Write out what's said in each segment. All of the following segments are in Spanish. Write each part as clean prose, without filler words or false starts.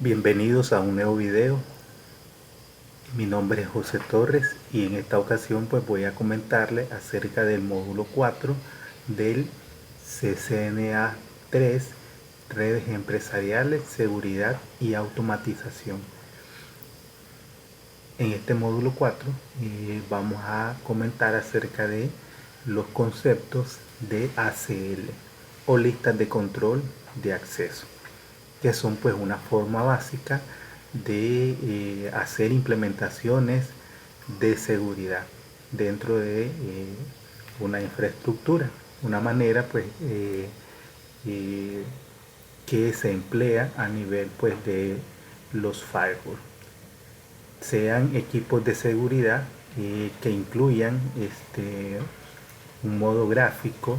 Bienvenidos a un nuevo video. Mi nombre es José Torres y en esta ocasión pues voy a comentarle acerca del módulo 4 del CCNA 3, redes empresariales, seguridad y automatización. En este módulo 4 vamos a comentar acerca de los conceptos de ACL o listas de control de acceso, que son pues una forma básica de hacer implementaciones de seguridad dentro de una infraestructura, una manera pues que se emplea a nivel pues de los firewall, sean equipos de seguridad que incluyan un modo gráfico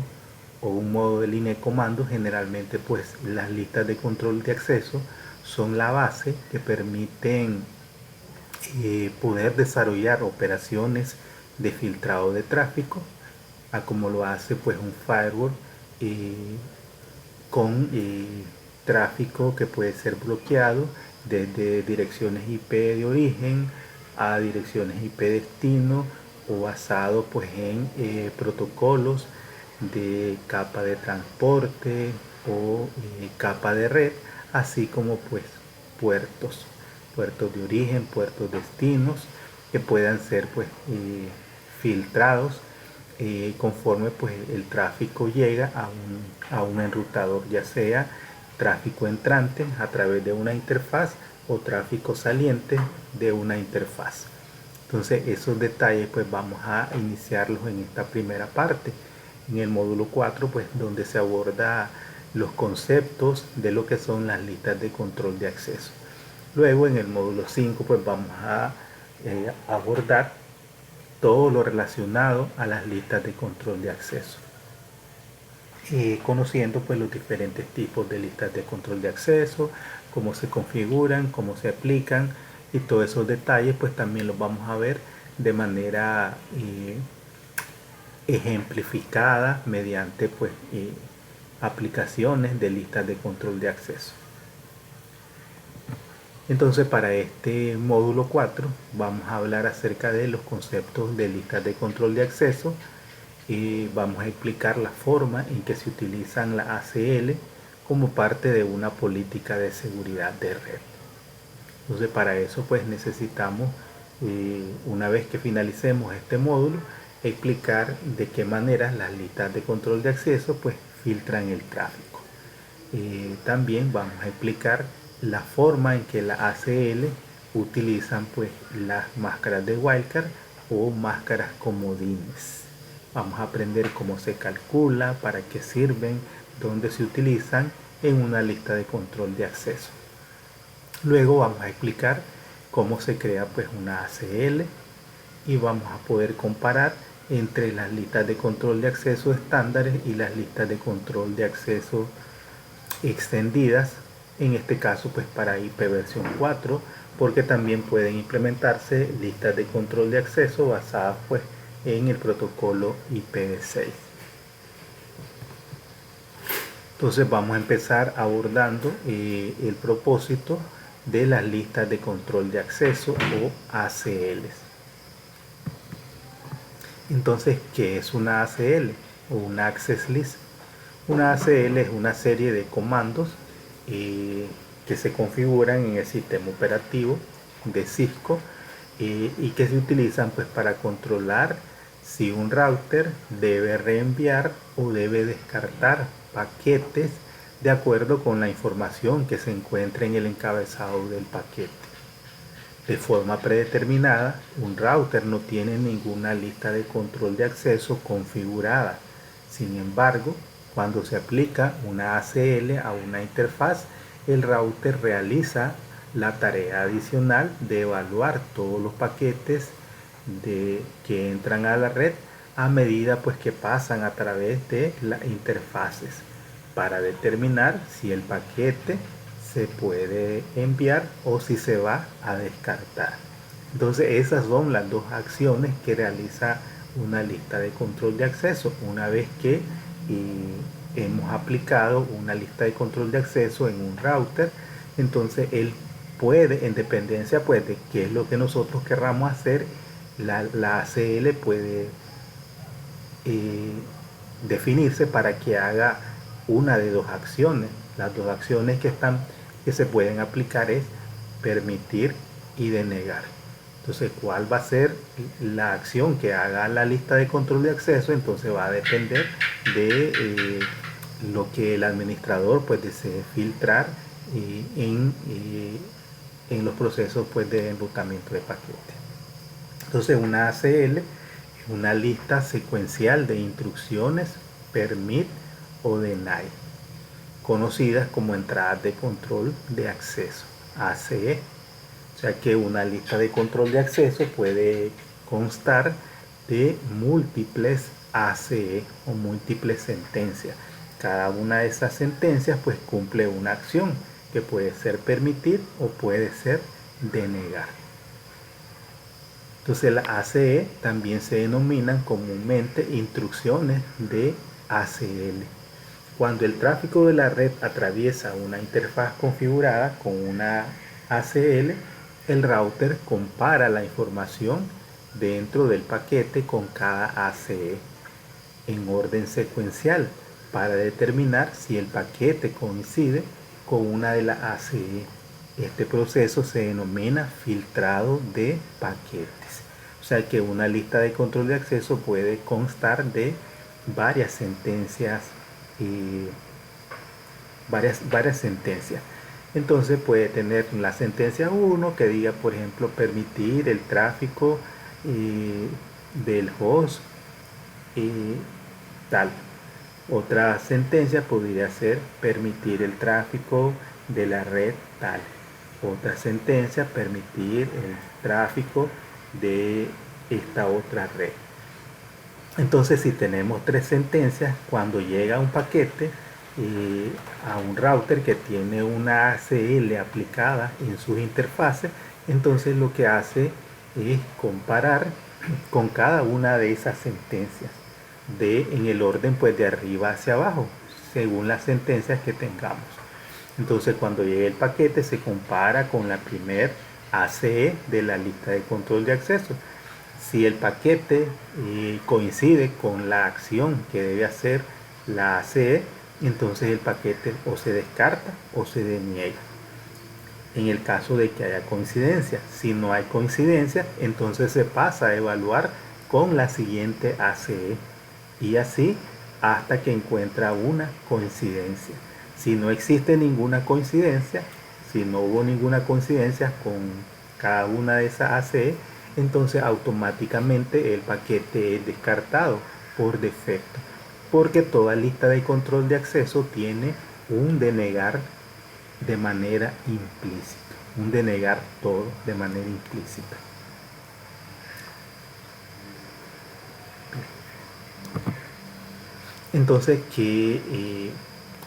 o un modo de línea de comando. Generalmente pues las listas de control de acceso son la base que permiten poder desarrollar operaciones de filtrado de tráfico, a como lo hace pues un firewall con tráfico que puede ser bloqueado desde direcciones IP de origen a direcciones IP destino, o basado pues en protocolos de capa de transporte o capa de red, así como pues puertos de origen, puertos destinos, que puedan ser pues filtrados conforme pues el tráfico llega a un enrutador, ya sea tráfico entrante a través de una interfaz o tráfico saliente de una interfaz. Entonces esos detalles pues vamos a iniciarlos en esta primera parte, en el módulo 4, pues donde se aborda los conceptos de lo que son las listas de control de acceso. Luego en el módulo 5 pues vamos a abordar todo lo relacionado a las listas de control de acceso, conociendo pues los diferentes tipos de listas de control de acceso, cómo se configuran, cómo se aplican, y todos esos detalles pues también los vamos a ver de manera ejemplificada mediante pues aplicaciones de listas de control de acceso. Entonces para este módulo 4 vamos a hablar acerca de los conceptos de listas de control de acceso y vamos a explicar la forma en que se utilizan la ACL como parte de una política de seguridad de red. Entonces para eso pues necesitamos, una vez que finalicemos este módulo, explicar de qué manera las listas de control de acceso pues filtran el tráfico. También vamos a explicar la forma en que la ACL utilizan pues las máscaras de wildcard o máscaras comodines. Vamos a aprender cómo se calcula, para qué sirven, dónde se utilizan en una lista de control de acceso. Luego vamos a explicar cómo se crea pues una ACL y vamos a poder comparar entre las listas de control de acceso estándares y las listas de control de acceso extendidas, en este caso pues para IP versión 4, porque también pueden implementarse listas de control de acceso basadas pues en el protocolo IPv6. Entonces vamos a empezar abordando el propósito de las listas de control de acceso o ACLs. Entonces, ¿qué es una ACL o una Access List? Una ACL es una serie de comandos que se configuran en el sistema operativo de Cisco y que se utilizan pues para controlar si un router debe reenviar o debe descartar paquetes de acuerdo con la información que se encuentra en el encabezado del paquete. De forma predeterminada, un router no tiene ninguna lista de control de acceso configurada. Sin embargo, cuando se aplica una ACL a una interfaz, el router realiza la tarea adicional de evaluar todos los paquetes que entran a la red a medida pues que pasan a través de las interfaces, para determinar si el paquete se puede enviar o si se va a descartar. Entonces esas son las dos acciones que realiza una lista de control de acceso. Una vez que hemos aplicado una lista de control de acceso en un router, entonces él puede, en dependencia pues de qué es lo que nosotros querramos hacer, la ACL puede eh, definirse para que haga una de dos acciones. Las dos acciones que se pueden aplicar es permitir y denegar. Entonces, ¿cuál va a ser la acción que haga la lista de control de acceso? Entonces va a depender de lo que el administrador pues desee filtrar en los procesos pues de enrutamiento de paquetes. Entonces una ACL es una lista secuencial de instrucciones, permit o deny, conocidas como entradas de control de acceso, ACE. O sea que una lista de control de acceso puede constar de múltiples ACE o múltiples sentencias. Cada una de esas sentencias pues cumple una acción que puede ser permitir o puede ser denegar. Entonces las ACE también se denominan comúnmente instrucciones de ACL. Cuando el tráfico de la red atraviesa una interfaz configurada con una ACL, el router compara la información dentro del paquete con cada ACE en orden secuencial para determinar si el paquete coincide con una de las ACE. Este proceso se denomina filtrado de paquetes. O sea que una lista de control de acceso puede constar de varias sentencias varias sentencias. Entonces puede tener la sentencia 1 que diga, por ejemplo, permitir el tráfico del host tal. Otra sentencia podría ser permitir el tráfico de la red tal. Otra sentencia, permitir el tráfico de esta otra red. Entonces, si tenemos tres sentencias, cuando llega un paquete a un router que tiene una ACL aplicada en sus interfaces, entonces lo que hace es comparar con cada una de esas sentencias en el orden pues de arriba hacia abajo, según las sentencias que tengamos. Entonces, cuando llegue el paquete se compara con la primer ACE de la lista de control de acceso. Si el paquete coincide con la acción que debe hacer la ACE, entonces el paquete o se descarta o se deniega. En el caso de que haya coincidencia, si no hay coincidencia, entonces se pasa a evaluar con la siguiente ACE y así hasta que encuentra una coincidencia. Si no existe ninguna coincidencia, si no hubo ninguna coincidencia con cada una de esas ACE, entonces automáticamente el paquete es descartado por defecto, porque toda lista de control de acceso tiene un denegar de manera implícita, un denegar todo de manera implícita. Entonces,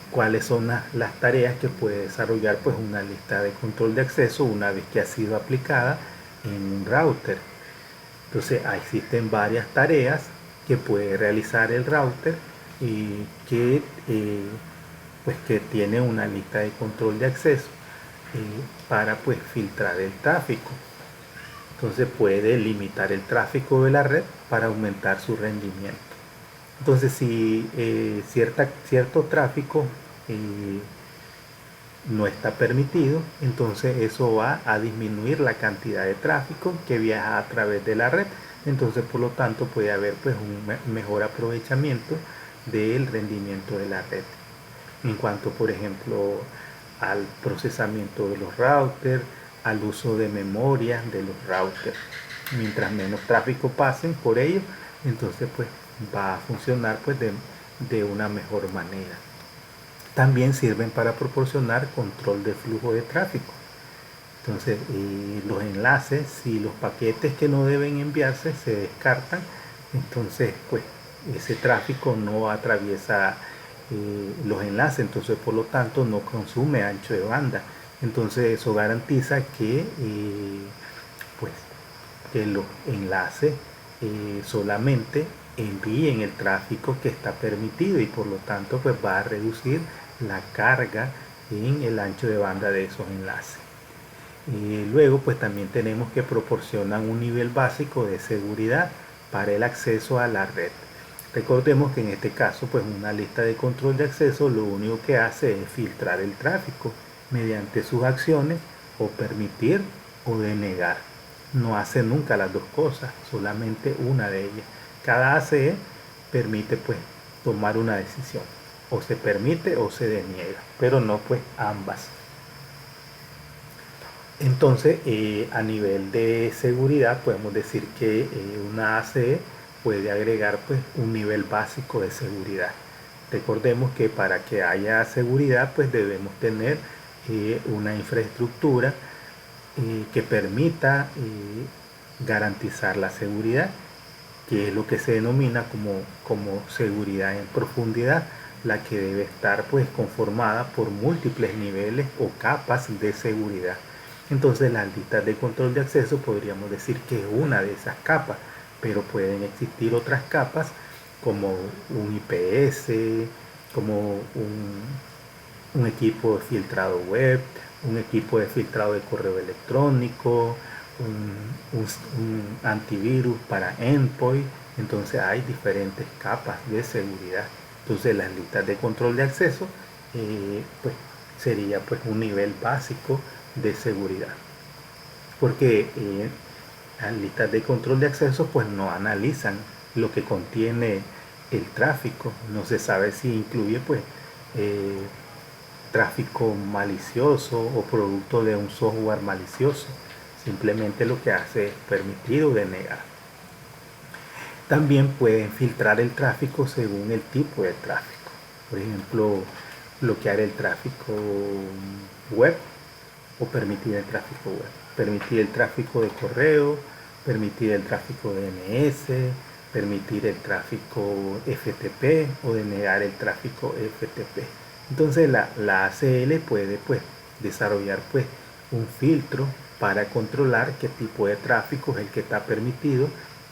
¿cuáles son las tareas que puede desarrollar pues una lista de control de acceso una vez que ha sido aplicada en un router? Entonces existen varias tareas que puede realizar el router y pues que tiene una lista de control de acceso para pues filtrar el tráfico. Entonces puede limitar el tráfico de la red para aumentar su rendimiento. Entonces si cierto tráfico no está permitido, entonces eso va a disminuir la cantidad de tráfico que viaja a través de la red. Entonces por lo tanto puede haber pues un mejor aprovechamiento del rendimiento de la red. En cuanto por ejemplo al procesamiento de los routers, al uso de memoria de los routers. Mientras menos tráfico pasen por ellos, entonces pues va a funcionar pues de una mejor manera. También sirven para proporcionar control de flujo de tráfico. Entonces los enlaces, si los paquetes que no deben enviarse se descartan, entonces pues ese tráfico no atraviesa los enlaces, entonces por lo tanto no consume ancho de banda. Entonces eso garantiza que pues que los enlaces solamente envíen el tráfico que está permitido y por lo tanto pues va a reducir la carga en el ancho de banda de esos enlaces. Y luego pues también tenemos que proporcionan un nivel básico de seguridad para el acceso a la red. Recordemos que en este caso pues una lista de control de acceso lo único que hace es filtrar el tráfico mediante sus acciones o permitir o denegar. No hace nunca las dos cosas, solamente una de ellas. Cada ACE permite pues tomar una decisión, o se permite o se deniega, pero no pues ambas. Entonces, a nivel de seguridad, podemos decir que una ACE puede agregar pues, un nivel básico de seguridad. Recordemos que para que haya seguridad, pues debemos tener una infraestructura que permita garantizar la seguridad, que es lo que se denomina como seguridad en profundidad, la que debe estar pues conformada por múltiples niveles o capas de seguridad. Entonces las listas de control de acceso podríamos decir que es una de esas capas, pero pueden existir otras capas como un IPS, como un equipo de filtrado web, un equipo de filtrado de correo electrónico, un antivirus para endpoint. Entonces hay diferentes capas de seguridad. Entonces las listas de control de acceso pues sería pues un nivel básico de seguridad, porque las listas de control de acceso pues no analizan lo que contiene el tráfico, no se sabe si incluye pues eh, tráfico malicioso o producto de un software malicioso. Simplemente lo que hace es permitir o denegar. También pueden filtrar el tráfico según el tipo de tráfico. Por ejemplo, bloquear el tráfico web o permitir el tráfico web. Permitir el tráfico de correo, permitir el tráfico DNS, permitir el tráfico FTP o denegar el tráfico FTP. Entonces la ACL puede pues desarrollar pues un filtro para controlar qué tipo de tráfico es el que está permitido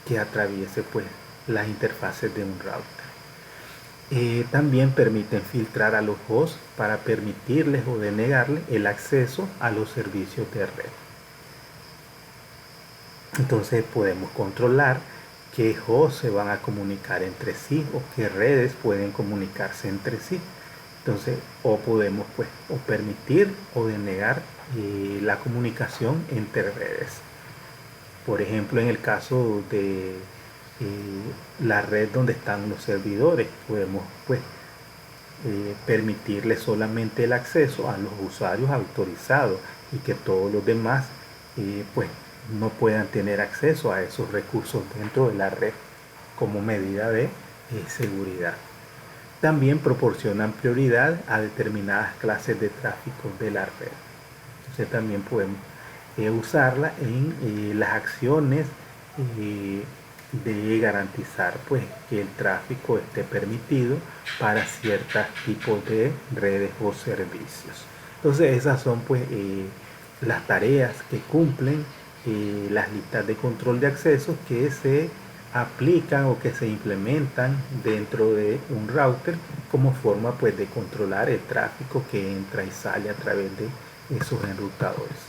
que atraviese pues las interfaces de un router. También permiten filtrar a los hosts para permitirles o denegarles el acceso a los servicios de red. Entonces podemos controlar qué hosts se van a comunicar entre sí o qué redes pueden comunicarse entre sí. Entonces, o podemos pues o permitir o denegar la comunicación entre redes. Por ejemplo, en el caso de la red donde están los servidores, podemos pues permitirle solamente el acceso a los usuarios autorizados y que todos los demás pues no puedan tener acceso a esos recursos dentro de la red como medida de seguridad. También proporcionan prioridad a determinadas clases de tráfico de la red. Entonces también podemos usarla en las acciones de garantizar pues que el tráfico esté permitido para ciertos tipos de redes o servicios. Entonces esas son pues las tareas que cumplen las listas de control de acceso que se aplican o que se implementan dentro de un router como forma pues de controlar el tráfico que entra y sale a través de esos enrutadores.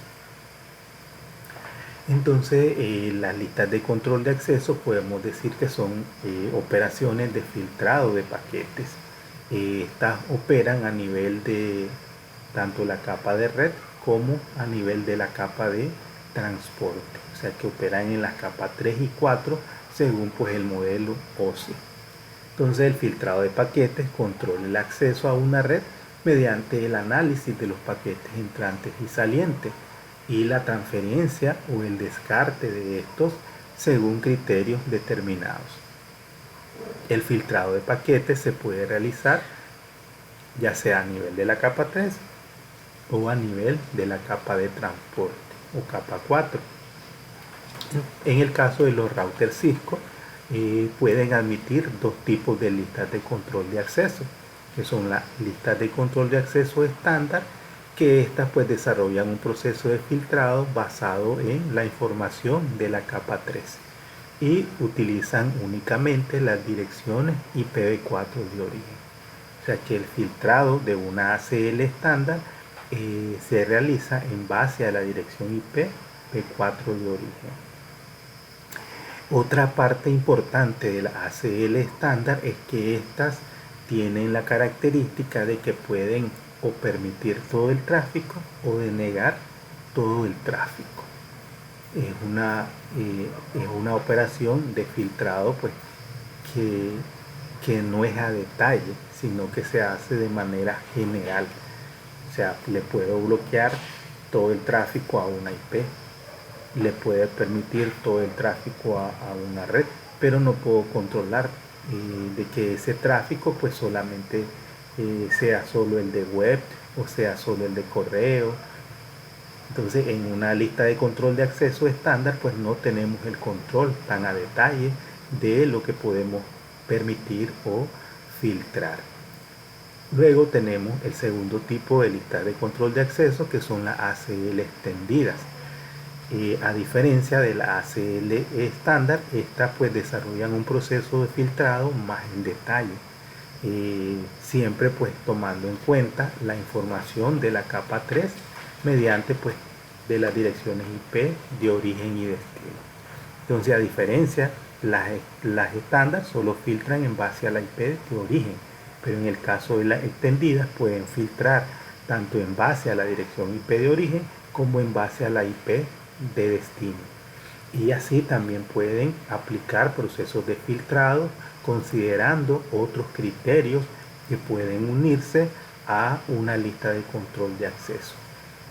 Entonces las listas de control de acceso podemos decir que son operaciones de filtrado de paquetes. Estas operan a nivel de tanto la capa de red como a nivel de la capa de transporte, o sea que operan en las capas 3 y 4 según pues el modelo OSI. Entonces el filtrado de paquetes controla el acceso a una red mediante el análisis de los paquetes entrantes y salientes y la transferencia o el descarte de estos según criterios determinados. El filtrado de paquetes se puede realizar ya sea a nivel de la capa 3 o a nivel de la capa de transporte o capa 4. En el caso de los routers Cisco, pueden admitir dos tipos de listas de control de acceso, que son las listas de control de acceso estándar, que estas pues desarrollan un proceso de filtrado basado en la información de la capa 3 y utilizan únicamente las direcciones IPv4 de origen. O sea que el filtrado de una ACL estándar se realiza en base a la dirección IP P4 de origen. Otra parte importante de la ACL estándar es que estas tienen la característica de que pueden o permitir todo el tráfico o denegar todo el tráfico. Es una operación de filtrado pues, que no es a detalle, sino que se hace de manera general. O sea, le puedo bloquear todo el tráfico a una IP, le puede permitir todo el tráfico a una red, pero no puedo controlar de que ese tráfico pues solamente sea solo el de web o sea solo el de correo. Entonces en una lista de control de acceso estándar pues no tenemos el control tan a detalle de lo que podemos permitir o filtrar. Luego tenemos el segundo tipo de listas de control de acceso, que son las ACL extendidas. A diferencia de la ACL estándar, estas pues desarrollan un proceso de filtrado más en detalle, siempre pues tomando en cuenta la información de la capa 3 mediante pues de las direcciones IP de origen y destino. Entonces, a diferencia, las estándar solo filtran en base a la IP de origen, pero en el caso de las extendidas pueden filtrar tanto en base a la dirección IP de origen como en base a la IP de destino. Y así también pueden aplicar procesos de filtrado considerando otros criterios que pueden unirse a una lista de control de acceso.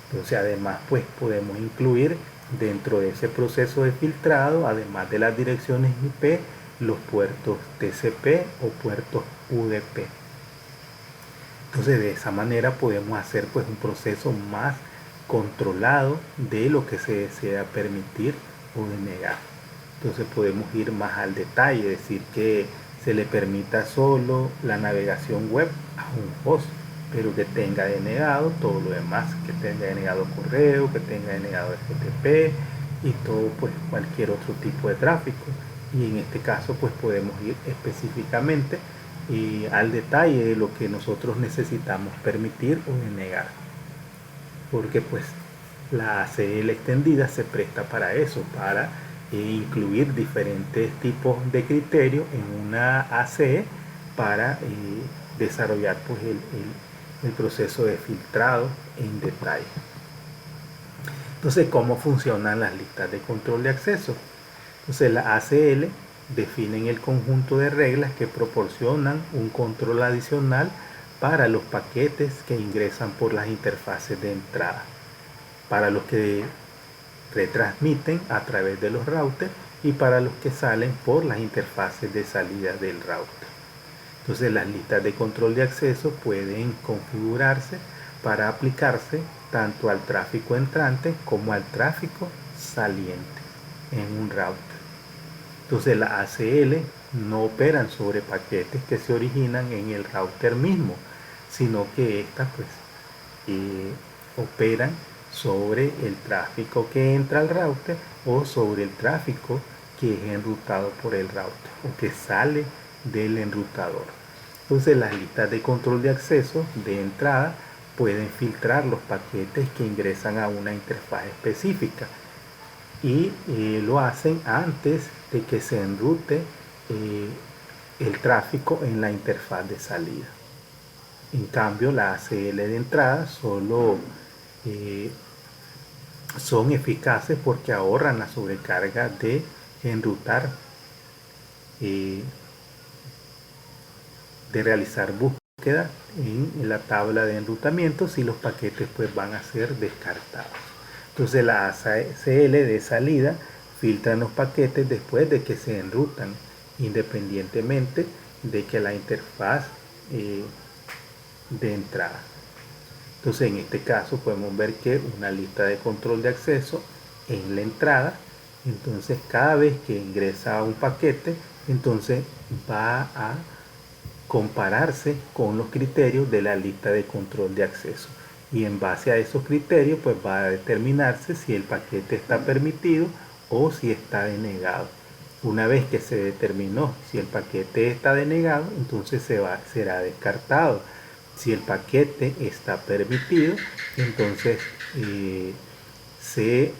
Entonces además pues podemos incluir dentro de ese proceso de filtrado, además de las direcciones IP, los puertos TCP o puertos UDP. Entonces de esa manera podemos hacer pues un proceso más controlado de lo que se desea permitir o denegar. Entonces podemos ir más al detalle, decir que se le permita solo la navegación web a un host, pero que tenga denegado todo lo demás, que tenga denegado correo, que tenga denegado FTP y todo pues cualquier otro tipo de tráfico. Y en este caso pues podemos ir específicamente al detalle de lo que nosotros necesitamos permitir o denegar, porque pues la ACL extendida se presta para eso, para incluir diferentes tipos de criterios en una ACE para desarrollar pues el proceso de filtrado en detalle. Entonces, ¿cómo funcionan las listas de control de acceso? Entonces, la ACL definen el conjunto de reglas que proporcionan un control adicional para los paquetes que ingresan por las interfaces de entrada, para los que retransmiten a través de los routers y para los que salen por las interfaces de salida del router. Entonces las listas de control de acceso pueden configurarse para aplicarse tanto al tráfico entrante como al tráfico saliente en un router. Entonces las ACL no operan sobre paquetes que se originan en el router mismo, sino que estas pues operan sobre el tráfico que entra al router o sobre el tráfico que es enrutado por el router o que sale del enrutador. Entonces las listas de control de acceso de entrada pueden filtrar los paquetes que ingresan a una interfaz específica y lo hacen antes de que se enrute el tráfico en la interfaz de salida. En cambio, la ACL de entrada solo son eficaces porque ahorran la sobrecarga de enrutar, de realizar búsqueda en la tabla de enrutamiento si los paquetes pues van a ser descartados. Entonces la ACL de salida filtran los paquetes después de que se enrutan, independientemente de que la interfaz de entrada. Entonces en este caso podemos ver que una lista de control de acceso en la entrada, entonces cada vez que ingresa un paquete, entonces va a compararse con los criterios de la lista de control de acceso y en base a esos criterios pues va a determinarse si el paquete está permitido o si está denegado. Una vez que se determinó si el paquete está denegado, entonces será descartado, Si el paquete está permitido, entonces se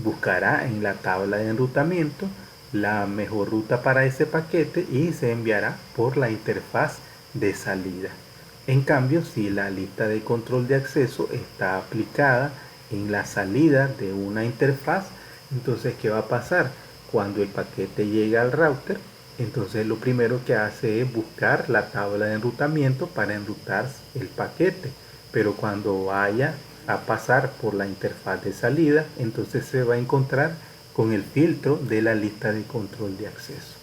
buscará en la tabla de enrutamiento la mejor ruta para ese paquete y se enviará por la interfaz de salida. En cambio, si la lista de control de acceso está aplicada en la salida de una interfaz, entonces ¿qué va a pasar? Cuando el paquete llega al router, entonces lo primero que hace es buscar la tabla de enrutamiento para enrutar el paquete, pero cuando vaya a pasar por la interfaz de salida, entonces se va a encontrar con el filtro de la lista de control de acceso.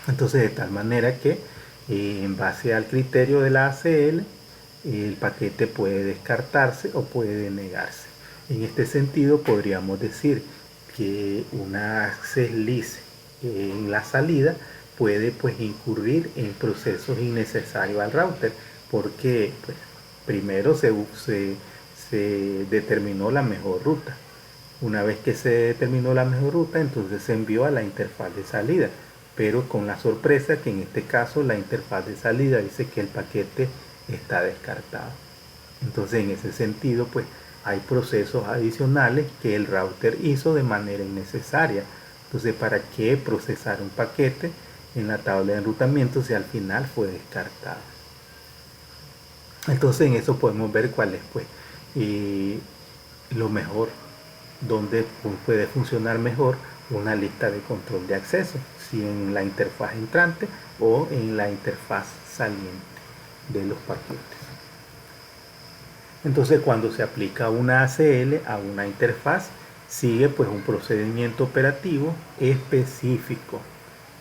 Entonces, de tal manera que en base al criterio de la ACL, el paquete puede descartarse o puede denegarse. En este sentido, podríamos decir que una access list en la salida puede pues incurrir en procesos innecesarios al router, porque pues, primero se determinó la mejor ruta. Una vez que se determinó la mejor ruta, entonces se envió a la interfaz de salida, pero con la sorpresa que en este caso la interfaz de salida dice que el paquete está descartado. Entonces en ese sentido pues hay procesos adicionales que el router hizo de manera innecesaria. Entonces, ¿para qué procesar un paquete en la tabla de enrutamiento si al final fue descartado? Entonces en eso podemos ver cuál es pues lo mejor, donde puede funcionar mejor una lista de control de acceso, si en la interfaz entrante o en la interfaz saliente de los paquetes. Entonces cuando se aplica una ACL a una interfaz, sigue pues un procedimiento operativo específico.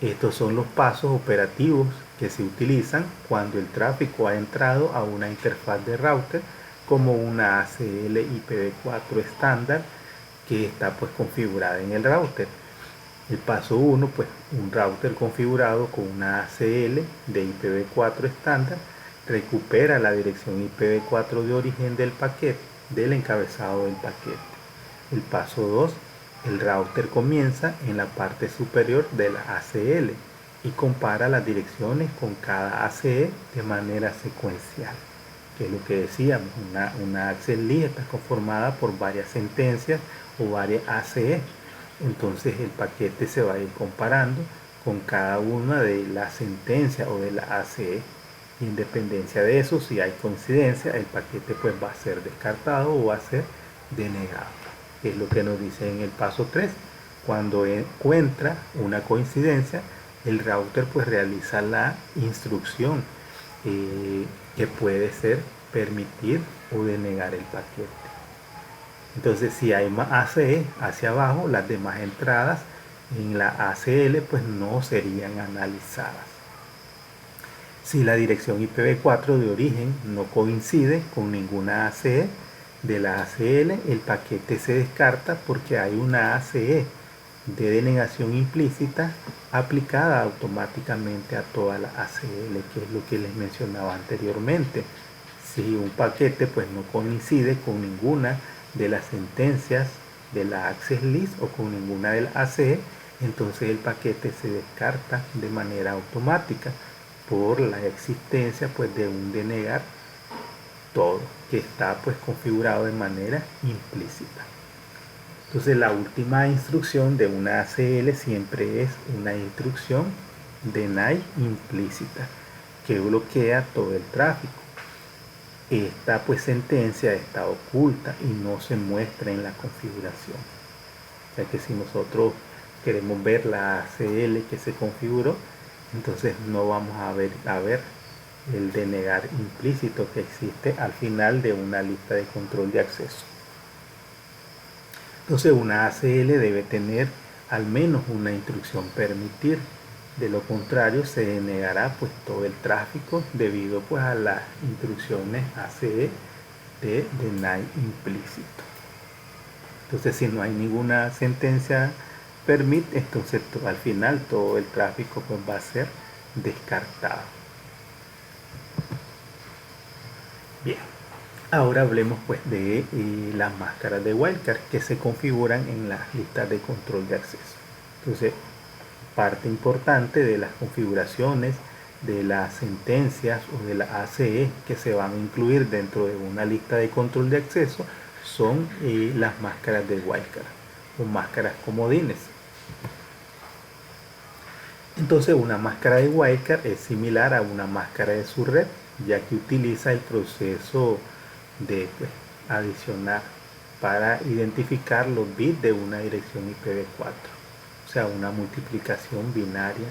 Estos son los pasos operativos que se utilizan cuando el tráfico ha entrado a una interfaz de router como una ACL IPv4 estándar que está pues configurada en el router. El paso 1, pues un router configurado con una ACL de IPv4 estándar recupera la dirección IPv4 de origen del paquete, del encabezado del paquete. El paso 2, el router comienza en la parte superior de la ACL y compara las direcciones con cada ACE de manera secuencial, que es lo que decíamos, una access list está conformada por varias sentencias o varias ACE. Entonces el paquete se va a ir comparando con cada una de las sentencias o de la ACE. Independencia de eso, si hay coincidencia, el paquete pues va a ser descartado o va a ser denegado. Es lo que nos dice en el paso 3. Cuando encuentra una coincidencia, el router pues realiza la instrucción que puede ser permitir o denegar el paquete. Entonces, si hay más ACE hacia abajo, las demás entradas en la ACL pues no serían analizadas. Si la dirección IPv4 de origen no coincide con ninguna ACE de la ACL, el paquete se descarta porque hay una ACE de denegación implícita aplicada automáticamente a toda la ACL, que es lo que les mencionaba anteriormente. Si un paquete pues no coincide con ninguna de las sentencias de la access list o con ninguna de las ACE, entonces el paquete se descarta de manera automática por la existencia pues de un denegar todo, que está pues configurado de manera implícita. Entonces la última instrucción de una ACL siempre es una instrucción deny implícita que bloquea todo el tráfico. Esta pues sentencia está oculta y no se muestra en la configuración. O sea que si nosotros queremos ver la ACL que se configuró, entonces no vamos a ver el denegar implícito que existe al final de una lista de control de acceso. Entonces una ACL debe tener al menos una instrucción permitir, de lo contrario se denegará pues todo el tráfico debido pues a las instrucciones ACE de deny implícito. Entonces si no hay ninguna sentencia permit, entonces al final todo el tráfico pues va a ser descartado. Bien, ahora hablemos pues de las máscaras de wildcard que se configuran en las listas de control de acceso. Entonces, parte importante de las configuraciones de las sentencias o de la ACE que se van a incluir dentro de una lista de control de acceso son las máscaras de wildcard o máscaras comodines. Entonces una máscara de wildcard es similar a una máscara de subred, ya que utiliza el proceso de adicionar para identificar los bits de una dirección IPv4, o sea, una multiplicación binaria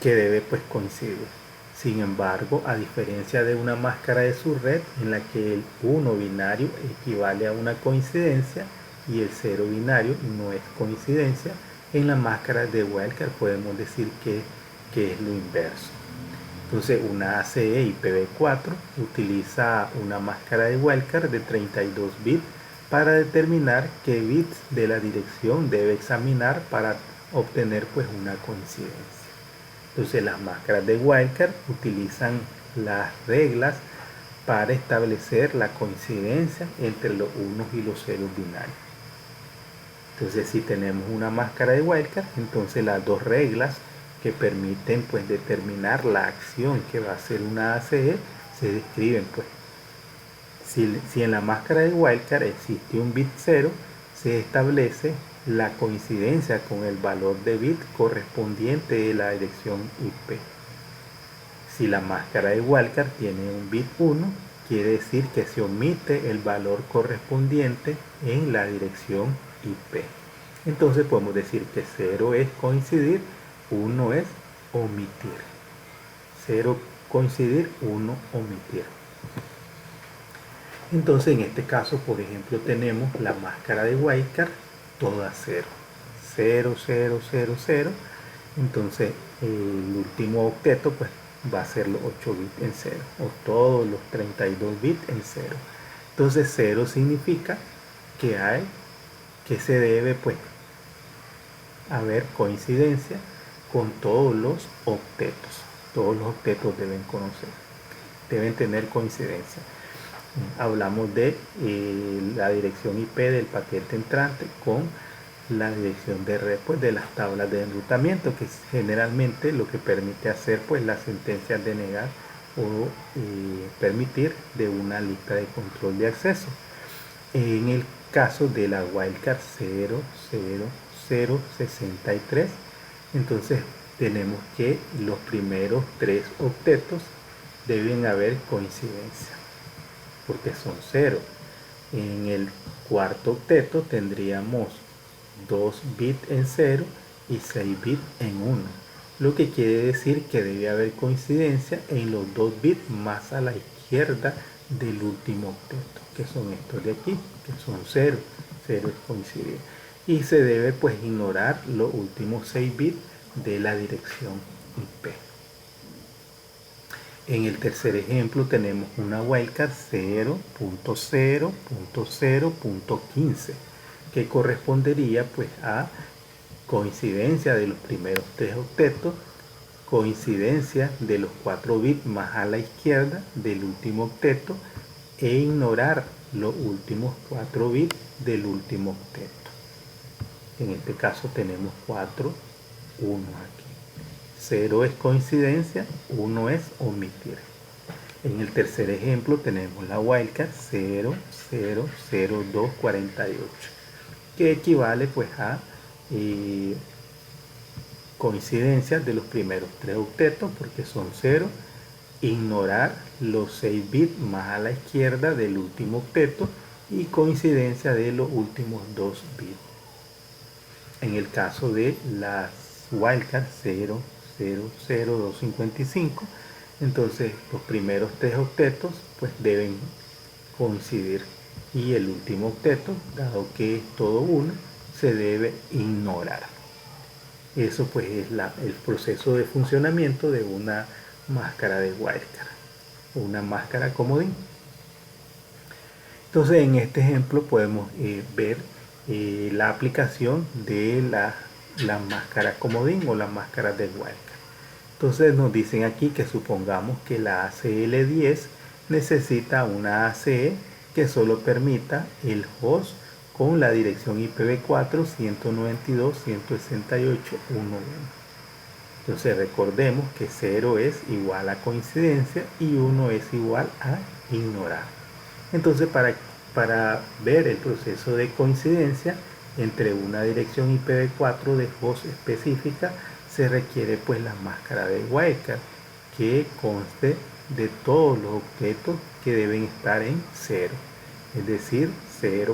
que debe pues coincidir. Sin embargo, a diferencia de una máscara de subred en la que el 1 binario equivale a una coincidencia y el 0 binario no es coincidencia, en la máscara de wildcard podemos decir que es lo inverso. Entonces una ACE IPv4 utiliza una máscara de wildcard de 32 bits para determinar qué bits de la dirección debe examinar para obtener pues una coincidencia. Entonces las máscaras de wildcard utilizan las reglas para establecer la coincidencia entre los unos y los ceros binarios. Entonces si tenemos una máscara de wildcard, entonces las dos reglas que permiten pues determinar la acción que va a hacer una ACE se describen pues. Si en la máscara de wildcard existe un bit 0, se establece la coincidencia con el valor de bit correspondiente de la dirección IP. Si la máscara de wildcard tiene un bit 1, quiere decir que se omite el valor correspondiente en la dirección IP. Entonces podemos decir que 0 es coincidir, 1 es omitir. 0 coincidir, 1 omitir. Entonces en este caso, por ejemplo, tenemos la máscara de wildcard toda 0. 0, 0, 0, 0. Entonces el último octeto pues va a ser los 8 bits en 0 o todos los 32 bits en 0. Entonces 0 significa que se debe pues haber coincidencia con todos los octetos. Todos los octetos deben tener coincidencia. Hablamos de la dirección IP del paquete entrante con la dirección de red pues, de las tablas de enrutamiento, que es generalmente lo que permite hacer pues las sentencias de negar o permitir de una lista de control de acceso. En el caso de la wildcard 00063, entonces tenemos que los primeros 3 octetos deben haber coincidencia, porque son 0. En el cuarto octeto tendríamos 2 bits en 0 y 6 bits en 1, lo que quiere decir que debe haber coincidencia en los 2 bits más a la izquierda del último octeto, que son estos de aquí, que son 0. 0 es coincidir. Y se debe pues ignorar los últimos 6 bits de la dirección IP. En el tercer ejemplo tenemos una wildcard 0.0.0.15 que correspondería pues a coincidencia de los primeros 3 octetos, coincidencia de los 4 bits más a la izquierda del último octeto e ignorar los últimos 4 bits del último octeto. En este caso tenemos 4, 1 aquí. 0 es coincidencia, 1 es omitir. En el tercer ejemplo tenemos la wildcard 0.0.0.248, que equivale pues a coincidencias de los primeros 3 octetos, porque son 0, ignorar los 6 bits más a la izquierda del último octeto y coincidencia de los últimos 2 bits. En el caso de las wildcard 0.0.0.255, entonces los primeros 3 octetos pues deben coincidir y el último octeto, dado que es todo 1, se debe ignorar. Eso pues es el proceso de funcionamiento de una máscara de wildcard, una máscara comodín. Entonces en este ejemplo podemos ver la aplicación de la máscara comodín o la máscara de wildcard. Entonces nos dicen aquí que supongamos que la ACL10 necesita una ACE que solo permita el host con la dirección IPv4 192.168.1.1. Entonces recordemos que 0 es igual a coincidencia y 1 es igual a ignorar. Entonces para ver el proceso de coincidencia entre una dirección IPv4 de host específica se requiere pues la máscara de wildcard que conste de todos los octetos que deben estar en 0, es decir 0.0.0.0.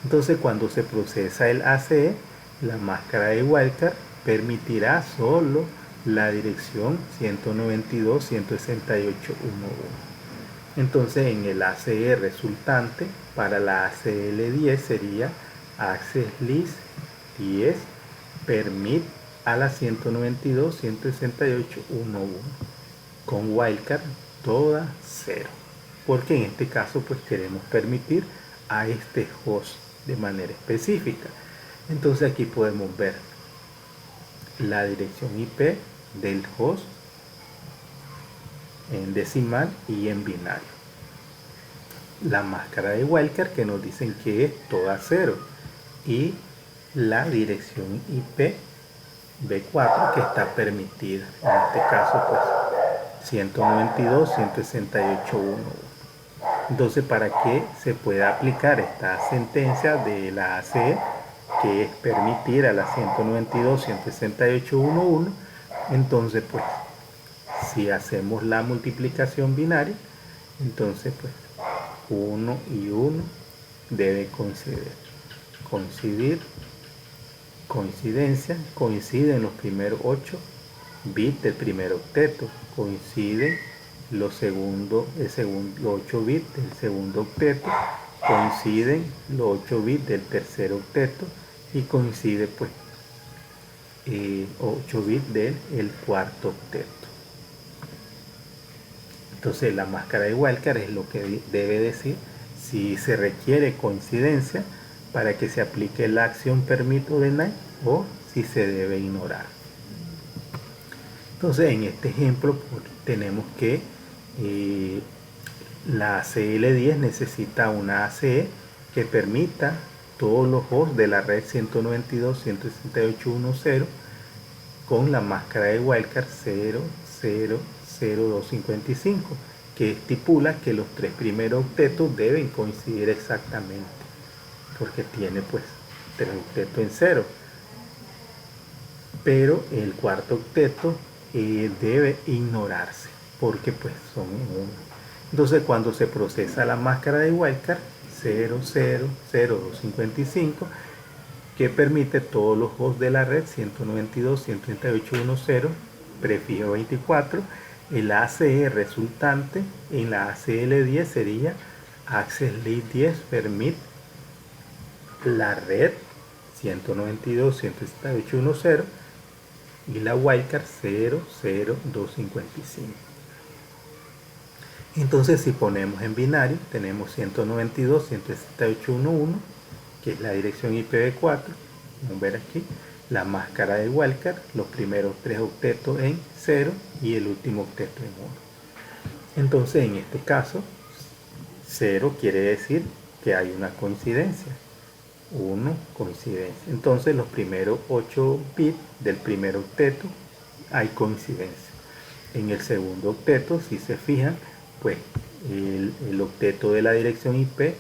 Entonces cuando se procesa el ACE, la máscara de wildcard permitirá solo la dirección 192.168.1.1. Entonces en el ACE resultante para la ACL10 sería access list 10 permit a la 192.168.1.1 con wildcard toda 0, porque en este caso pues queremos permitir a este host de manera específica. Entonces aquí podemos ver la dirección IP del host en decimal y en binario. La máscara de wildcard que nos dicen que es toda 0 y la dirección IP B4 que está permitida. En este caso pues 192.168.1.1. Entonces para que se pueda aplicar esta sentencia de la ACE, que es permitir a la 192.168.1.1, entonces pues si hacemos la multiplicación binaria, entonces pues 1 y 1 debe coincidir, coincidencia, coinciden los primeros 8 bits del primer octeto, coinciden los 8 bits del segundo octeto, coinciden los 8 bits del tercer octeto y coincide pues 8 bits del cuarto octeto. Entonces la máscara de wildcard es lo que debe decir si se requiere coincidencia para que se aplique la acción permit o deny o si se debe ignorar. Entonces en este ejemplo pues, tenemos que la ACL10 necesita una ACE que permita todos los hosts de la red 192.168.1.0 con la máscara de wildcard 0.0.0.255, que estipula que los 3 primeros octetos deben coincidir exactamente, porque tiene pues 3 octetos en 0, pero el cuarto octeto debe ignorarse porque pues son 1. Entonces cuando se procesa la máscara de wildcard 0.0.0.255 que permite todos los hosts de la red 192.168.1.0 prefijo 24, el ACE resultante en la ACL10 sería access list 10 permit la red 192.168.1.0 y la wildcard 0.0.255. Entonces si ponemos en binario tenemos 192.168.1.1 que es la dirección IPv4, vamos a ver aquí la máscara de wildcard, los primeros 3 octetos en 0 y el último octeto en 1. Entonces en este caso 0 quiere decir que hay una coincidencia, 1 coincidencia. Entonces los primeros 8 bits del primer octeto hay coincidencia. En el segundo octeto, si se fijan, pues el octeto de la dirección IP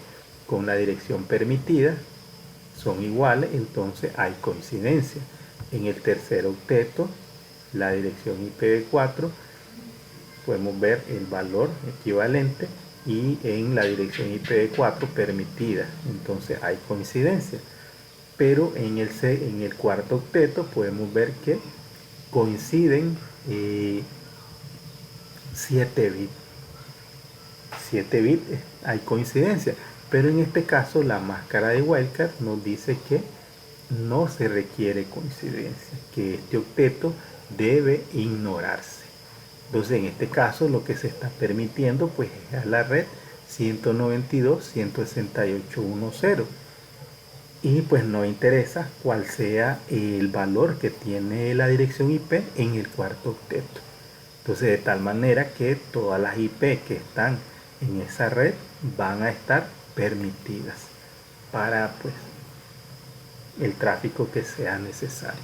con la dirección permitida son iguales, entonces hay coincidencia. En el tercer octeto, la dirección IPv4, podemos ver el valor equivalente y en la dirección IPv4 permitida, entonces hay coincidencia. Pero en el cuarto octeto podemos ver que coinciden 7 bits. 7 bits hay coincidencia, pero en este caso la máscara de wildcard nos dice que no se requiere coincidencia, que este octeto debe ignorarse. Entonces en este caso lo que se está permitiendo pues es a la red 192.168.1.0 y pues no interesa cuál sea el valor que tiene la dirección IP en el cuarto octeto. Entonces de tal manera que todas las IP que están en esa red van a estar permitidas para pues el tráfico que sea necesario.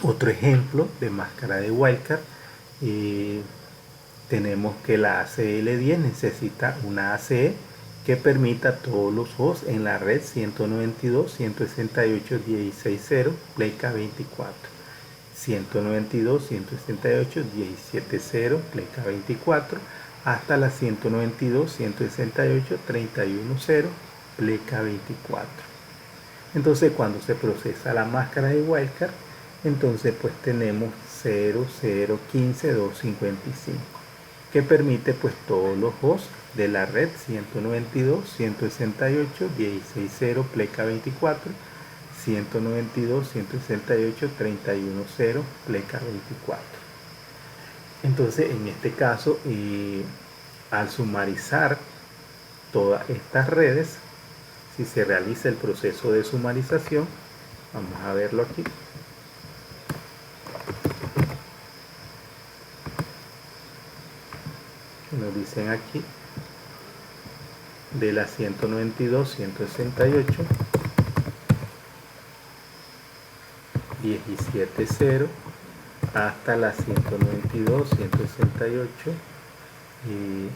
Otro ejemplo de máscara de wildcard, tenemos que la ACL10 necesita una ACE que permita todos los hosts en la red 192.168.16.0 PLECA 24, 192.168.17.0 PLECA 24 hasta la 192.168.31.0 PLECA 24. Entonces cuando se procesa la máscara de wildcard, entonces pues tenemos 0.0.15.255 que permite pues todos los hosts de la red 192.168.16.0 PLECA 24, 192.168.31.0 PLECA 24. Entonces en este caso, al sumarizar todas estas redes, si se realiza el proceso de sumarización, vamos a verlo aquí. Nos dicen aquí de la 192.168 17.0 hasta la 192.168 y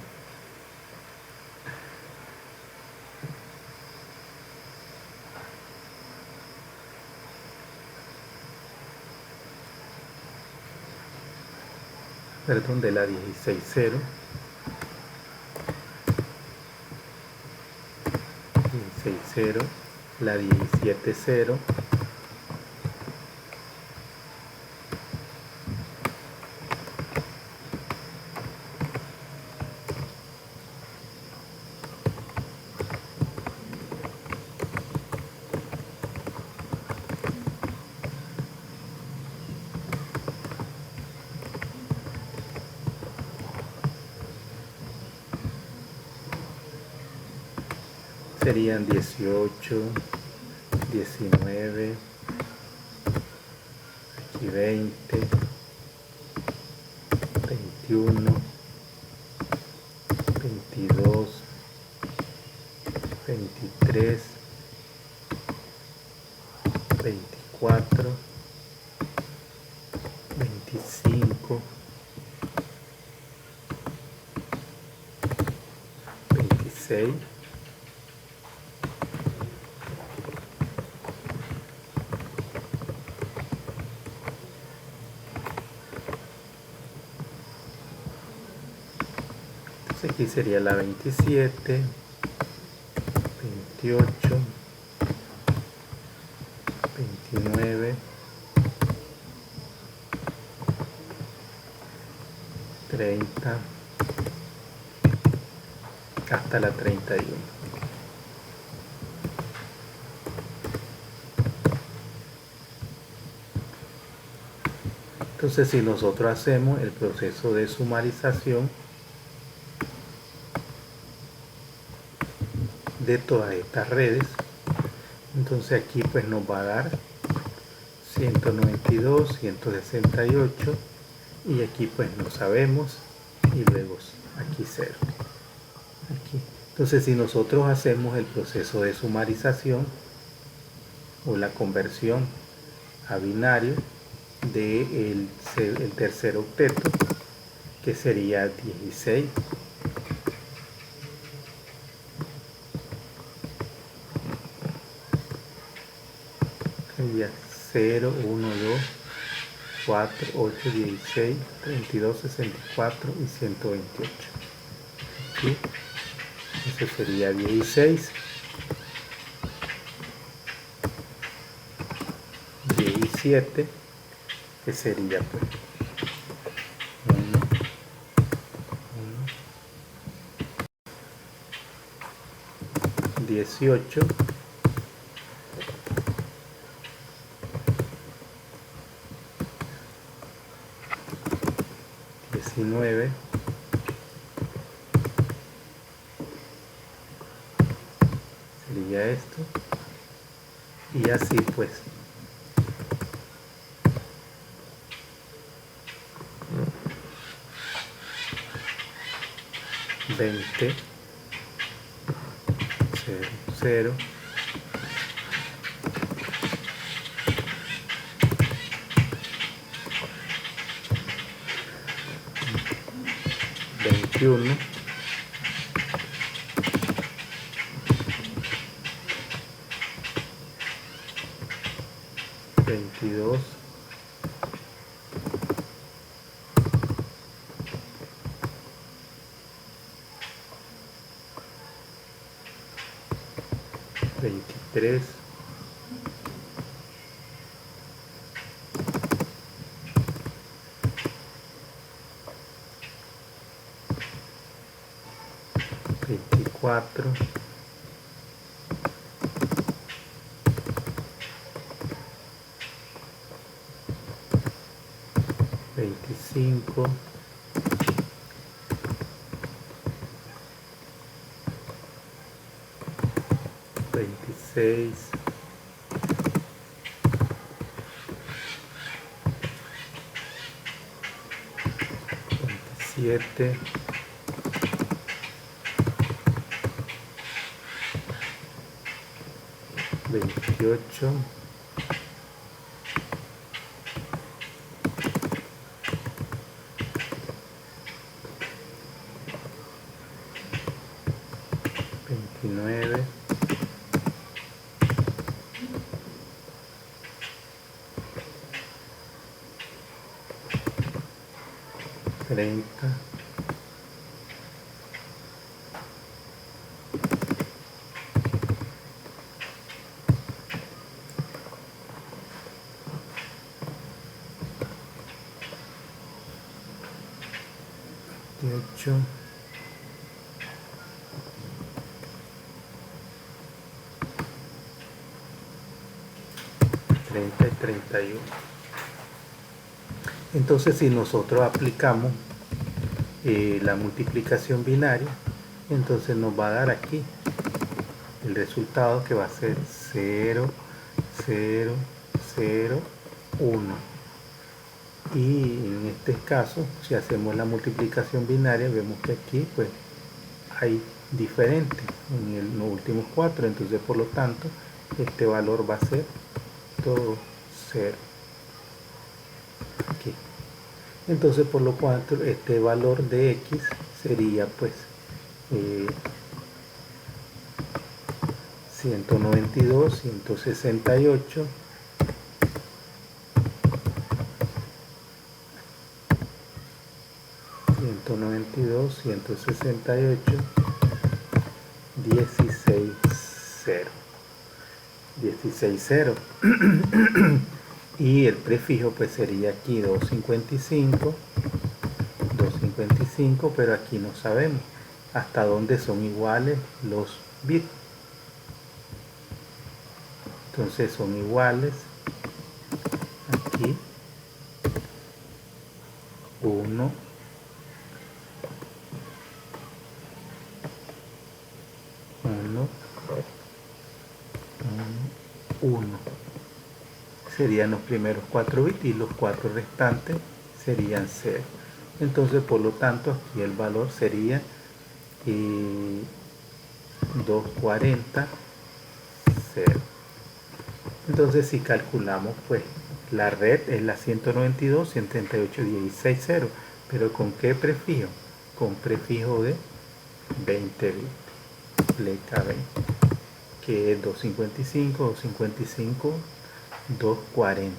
perdón, de la 16.0 16.0, la 17.0 serían 18, 19, aquí 20, 21, 22, 23, 24, 25, 26, 'Entonces aquí sería la 27, 28, 29, 30, hasta la 31. Entonces, si nosotros hacemos el proceso de sumarización de todas estas redes, entonces aquí pues nos va a dar 192, 168 y aquí pues no sabemos y luego aquí 0. Aquí. Entonces si nosotros hacemos el proceso de sumarización o la conversión a binario del tercer octeto, que sería 16, sería 0, 1, 2, 4, 8, 16, 32, 64 y 128. ¿Sí? Eso sería 16, 17, que sería pues 1, 1, 18, 19, sería esto, y así pues 20, 0, 0, 21, 22, 23, 24, 25, 26, 27, 28, 29, 30, 28, 30 y 31. Entonces, si nosotros aplicamos la multiplicación binaria, entonces nos va a dar aquí el resultado que va a ser 0, 0, 0, 1. Y en este caso, si hacemos la multiplicación binaria, vemos que aquí pues hay diferente en los últimos 4, entonces por lo tanto este valor va a ser todo 0 aquí. Entonces por lo tanto este valor de x sería pues 192, 168, 192, 168, 16, 0. 16, 0. Y el prefijo pues sería aquí 255, 255, pero aquí no sabemos hasta dónde son iguales los bits. Entonces son iguales aquí 1, 1 serían los primeros 4 bits y los 4 restantes serían 0. Entonces por lo tanto aquí el valor sería 240, 0. Entonces si calculamos pues la red es la 192, 138, 16, 0, pero ¿con qué prefijo? Con prefijo de 20 bits, letra 20, que es 255, 255, 240.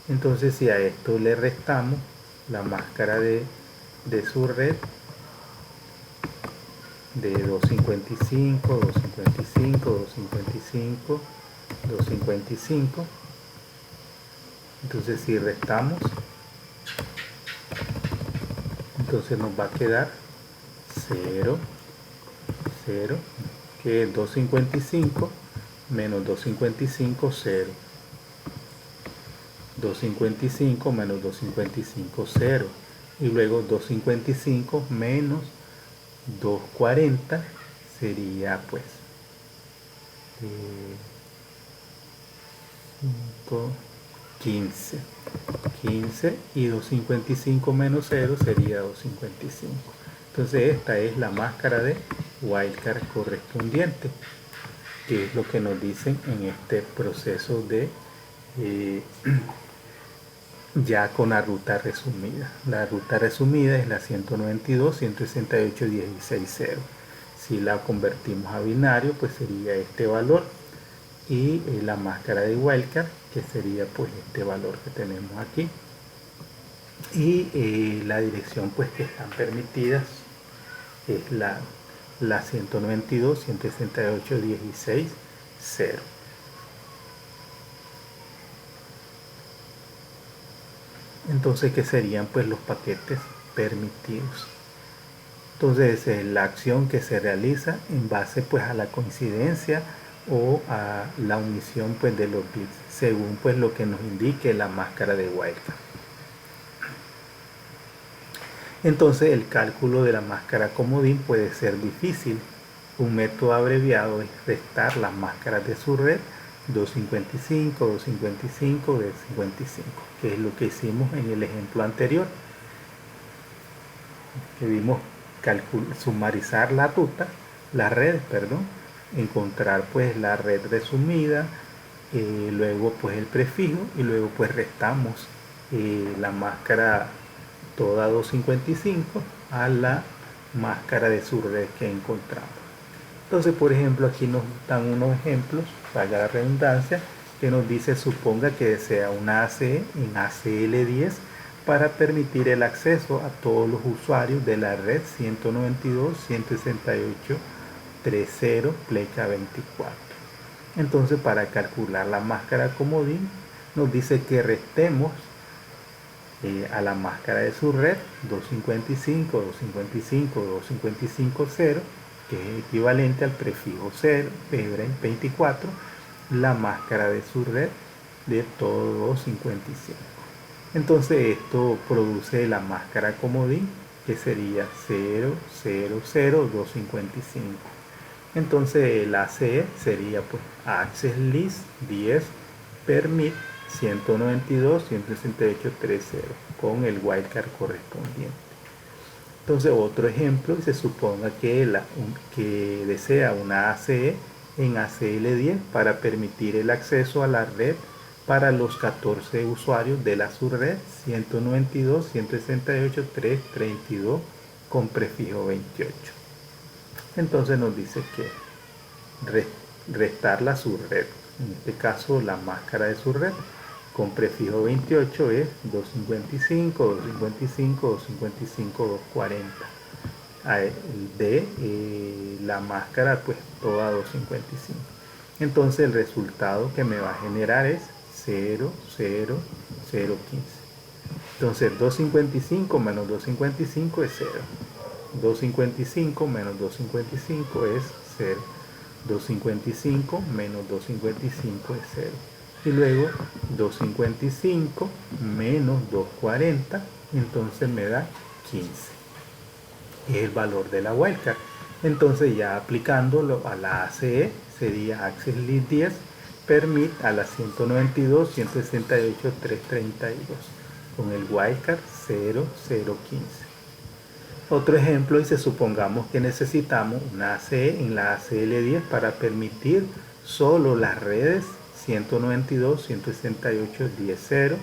Entonces si a esto le restamos la máscara de su red de 255, 255, 255, 255, entonces si restamos, entonces nos va a quedar 0, 0, que es 255 menos 255, 0. 255 menos 255, 0. Y luego 255 menos 240 sería pues 5, 15. 15 y 255 menos 0 sería 255. Entonces esta es la máscara de wildcard correspondiente, que es lo que nos dicen en este proceso de ya con la ruta resumida. La ruta resumida es la 192.168.16.0. Si la convertimos a binario, pues sería este valor. Y la máscara de wildcard, que sería pues este valor que tenemos aquí. Y la dirección pues que están permitidas es la 192.168.16.0. Entonces, ¿qué serían pues los paquetes permitidos? Entonces, la acción que se realiza en base pues a la coincidencia o a la omisión pues de los bits, según pues lo que nos indique la máscara de wildcard. Entonces, el cálculo de la máscara comodín puede ser difícil. Un método abreviado es restar las máscaras de su red 255, 255, de 55, que es lo que hicimos en el ejemplo anterior, que vimos sumarizar la ruta, la red, perdón, encontrar pues la red resumida, luego pues el prefijo y luego pues restamos la máscara toda 255 a la máscara de su red que encontramos. Entonces, por ejemplo, aquí nos dan unos ejemplos, para la redundancia, que nos dice: suponga que desea una ACE en ACL10 para permitir el acceso a todos los usuarios de la red 192.168.3.0 pleca 24. Entonces, para calcular la máscara comodín, nos dice que restemos a la máscara de su red 255, 255, 255, 0, que es equivalente al prefijo 0, 24, la máscara de su red de todo 255. Entonces esto produce la máscara comodín, que sería 0, 0, 0, 255. Entonces el ACE sería pues access list 10 permit 192.168.3.0 con el wildcard correspondiente. Entonces, otro ejemplo, se suponga que desea una ACE en ACL10 para permitir el acceso a la red para los 14 usuarios de la subred 192.168.3.32 con prefijo 28. Entonces nos dice que restar la subred, en este caso la máscara de subred, con prefijo 28 es 255, 255, 255, 240. De la máscara pues toda 255. Entonces el resultado que me va a generar es 0, 0, 0, 15. Entonces 255 menos 255 es 0. 255 menos 255 es 0. 255 menos 255 es 0. Y luego 255 menos 240, entonces me da 15. Es el valor de la wildcard. Entonces ya aplicándolo a la ACE sería access list 10 permit a la 192.168.332 con el wildcard 0015. Otro ejemplo dice: supongamos que necesitamos una ACE en la ACL10 para permitir solo las redes 192.168.10.0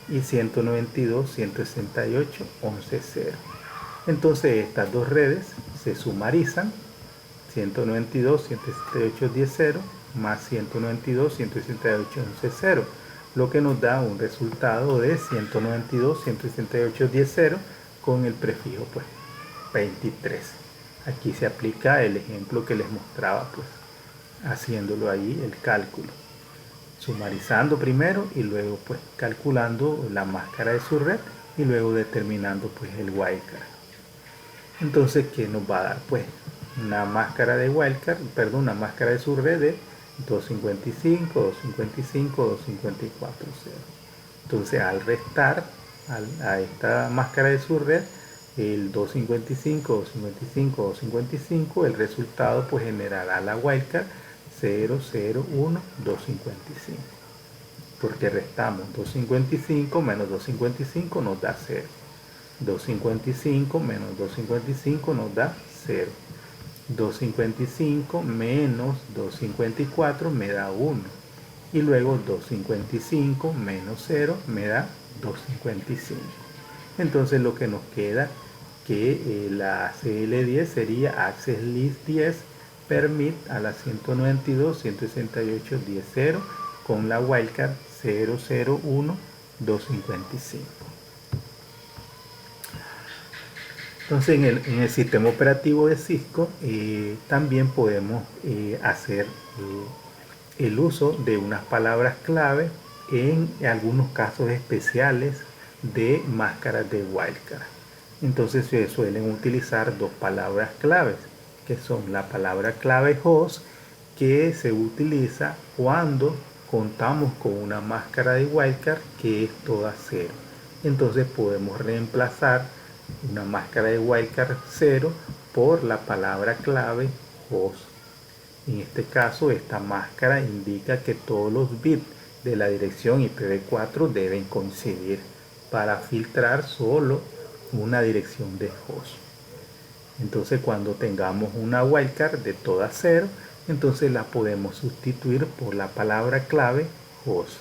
y 192.168.11.0. Entonces estas dos redes se sumarizan, 192.168.10.0 más 192.168.11.0, lo que nos da un resultado de 192.168.10.0 con el prefijo pues 23. Aquí se aplica el ejemplo que les mostraba, pues haciéndolo ahí el cálculo, sumarizando primero y luego pues calculando la máscara de su red y luego determinando pues el wildcard. Entonces, ¿qué nos va a dar? Pues una máscara de wildcard, perdón, una máscara de su red de 255, 255, 254, 0. Entonces, al restar a esta máscara de su red el 255, 255, 255, el resultado pues generará la wildcard 0, 0, 1, 255. Porque restamos 255 menos 255 nos da 0. 255 menos 255 nos da 0. 255 menos 254 me da 1. Y luego 255 menos 0 me da 255. Entonces lo que nos queda que la ACL10 sería Access List 10 Permit a la 192.168.10.0 con la wildcard 001.255. Entonces en el sistema operativo de Cisco también podemos hacer el uso de unas palabras clave en algunos casos especiales de máscaras de wildcard. Entonces se suelen utilizar dos palabras claves, que son la palabra clave host, que se utiliza cuando contamos con una máscara de wildcard que es toda 0. Entonces podemos reemplazar una máscara de wildcard 0 por la palabra clave host. En este caso, esta máscara indica que todos los bits de la dirección IPv4 deben coincidir para filtrar solo una dirección de host. Entonces, cuando tengamos una wildcard de toda 0, entonces la podemos sustituir por la palabra clave host.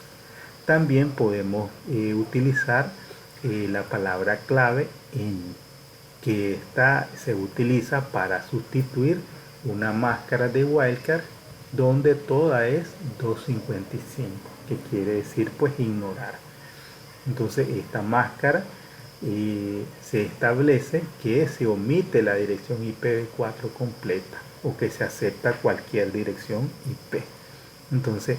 También podemos utilizar la palabra clave en que esta se utiliza para sustituir una máscara de wildcard donde toda es 255, que quiere decir pues ignorar. Entonces esta máscara se establece que se omite la dirección IPv4 completa o que se acepta cualquier dirección IP. Entonces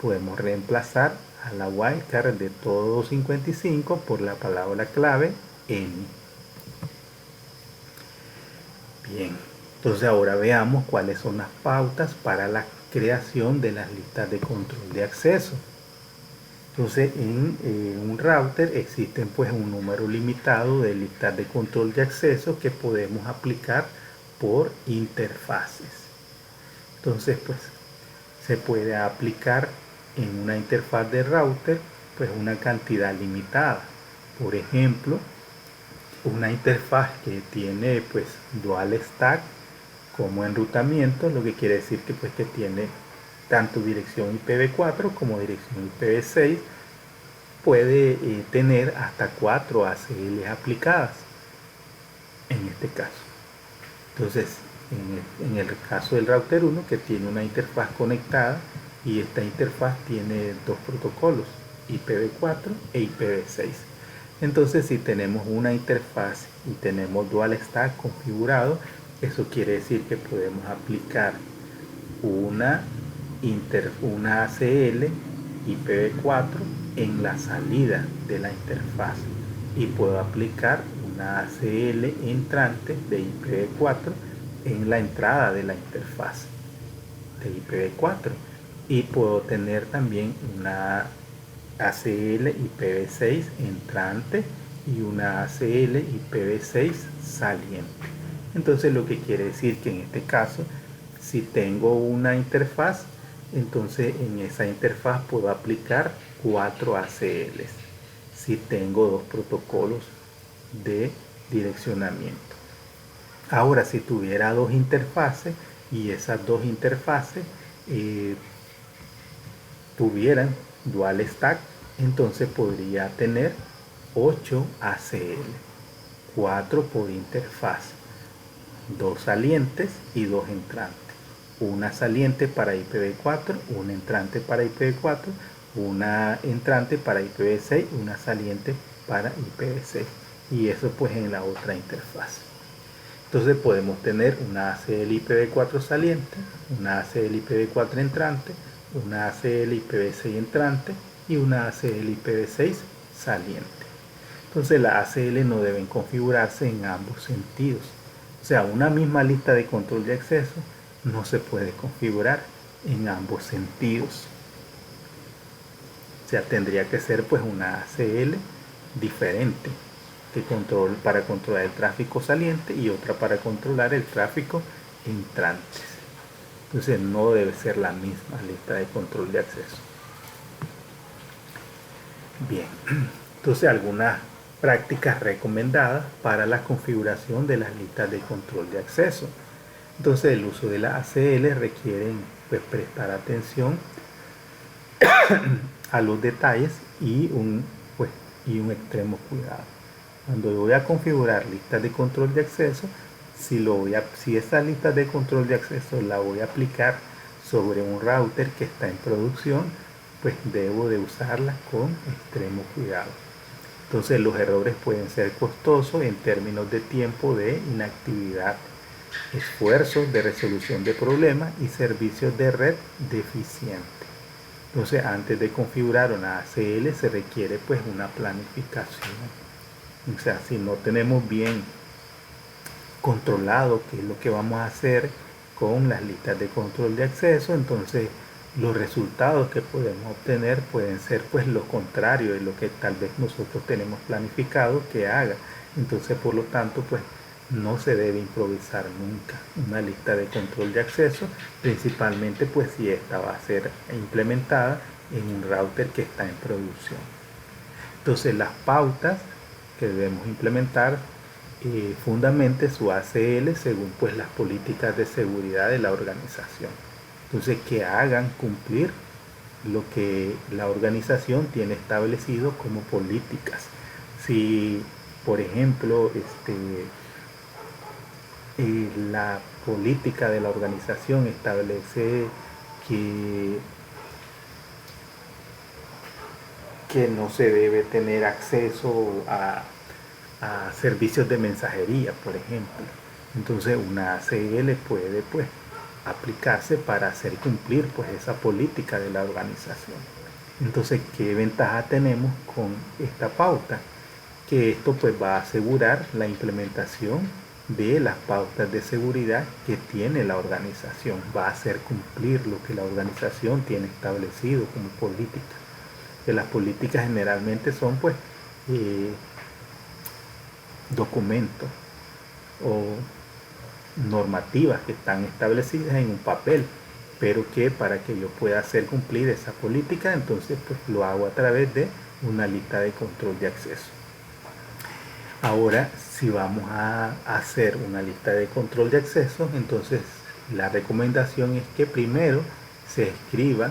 podemos reemplazar a la wildcard de todo 255 por la palabra clave N. Bien, entonces ahora veamos cuáles son las pautas para la creación de las listas de control de acceso. Entonces en un router existen pues un número limitado de listas de control de acceso que podemos aplicar por interfaces. Entonces pues se puede aplicar en una interfaz de router pues una cantidad limitada. Por ejemplo, una interfaz que tiene pues dual stack como enrutamiento, lo que quiere decir que pues que tiene tanto dirección IPv4 como dirección IPv6, puede tener hasta 4 ACL aplicadas en este caso. Entonces en el caso del router 1, que tiene una interfaz conectada, y esta interfaz tiene dos protocolos, IPv4 e IPv6. Entonces si tenemos una interfaz y tenemos dual stack configurado, eso quiere decir que podemos aplicar una ACL IPv4 en la salida de la interfaz y puedo aplicar una ACL entrante de IPv4 en la entrada de la interfaz de IPv4 y puedo tener también una ACL IPv6 entrante y una ACL IPv6 saliente. Entonces lo que quiere decir que en este caso, si tengo una interfaz, entonces en esa interfaz puedo aplicar 4 ACLs si tengo dos protocolos de direccionamiento. Ahora, si tuviera dos interfaces y esas dos interfaces tuvieran dual stack, entonces podría tener 8 ACL, 4 por interfaz, 2 salientes y 2 entrantes. Una saliente para IPv4, una entrante para IPv4, una entrante para IPv6, una saliente para IPv6. Y eso pues en la otra interfaz. Entonces podemos tener una ACL IPv4 saliente, una ACL IPv4 entrante, una ACL IPv6 entrante y una ACL IPv6 saliente. Entonces las ACL no deben configurarse en ambos sentidos. O sea, una misma lista de control de acceso no se puede configurar en ambos sentidos. O sea, tendría que ser pues una ACL diferente para controlar el tráfico saliente y otra para controlar el tráfico entrantes. Entonces no debe ser la misma lista de control de acceso. Bien, entonces algunas prácticas recomendadas para la configuración de las listas de control de acceso. Entonces el uso de la ACL requiere pues, prestar atención a los detalles y un extremo cuidado. Cuando yo voy a configurar listas de control de acceso, si esa lista de control de acceso la voy a aplicar sobre un router que está en producción, pues debo de usarla con extremo cuidado. Entonces los errores pueden ser costosos en términos de tiempo de inactividad, esfuerzos de resolución de problemas y servicios de red deficientes. Entonces antes de configurar una ACL se requiere pues una planificación. O sea, si no tenemos bien controlado qué es lo que vamos a hacer con las listas de control de acceso, entonces los resultados que podemos obtener pueden ser pues lo contrario de lo que tal vez nosotros tenemos planificado que haga. Entonces por lo tanto pues no se debe improvisar nunca una lista de control de acceso, principalmente pues si esta va a ser implementada en un router que está en producción. Entonces las pautas que debemos implementar fundamente su ACL según pues las políticas de seguridad de la organización. Entonces que hagan cumplir lo que la organización tiene establecido como políticas. Si por ejemplo la política de la organización establece que no se debe tener acceso a servicios de mensajería, por ejemplo. Entonces una ACL puede pues aplicarse para hacer cumplir pues esa política de la organización. Entonces, ¿qué ventaja tenemos con esta pauta? Que esto pues va a asegurar la implementación de las pautas de seguridad que tiene la organización, va a hacer cumplir lo que la organización tiene establecido como política. Que las políticas generalmente son pues documentos o normativas que están establecidas en un papel, pero que para que yo pueda hacer cumplir esa política, entonces pues lo hago a través de una lista de control de acceso. Ahora, si vamos a hacer una lista de control de acceso, entonces la recomendación es que primero se escriba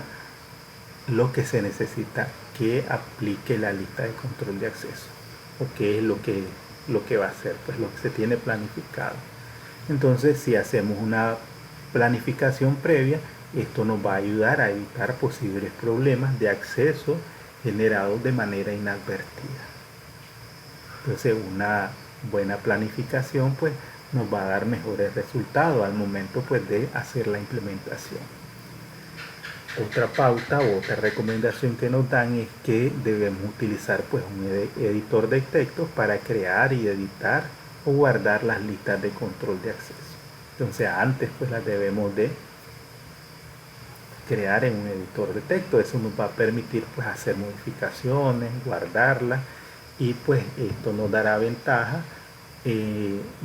lo que se necesita que aplique la lista de control de acceso, o qué es lo que va a hacer, pues lo que se tiene planificado. Entonces, si hacemos una planificación previa, esto nos va a ayudar a evitar posibles problemas de acceso generados de manera inadvertida. Entonces, una buena planificación pues nos va a dar mejores resultados al momento pues de hacer la implementación. Otra pauta o otra recomendación que nos dan es que debemos utilizar pues un editor de textos para crear y editar o guardar las listas de control de acceso. Entonces antes pues las debemos de crear en un editor de texto. Eso nos va a permitir pues hacer modificaciones, guardarlas, y pues esto nos dará ventaja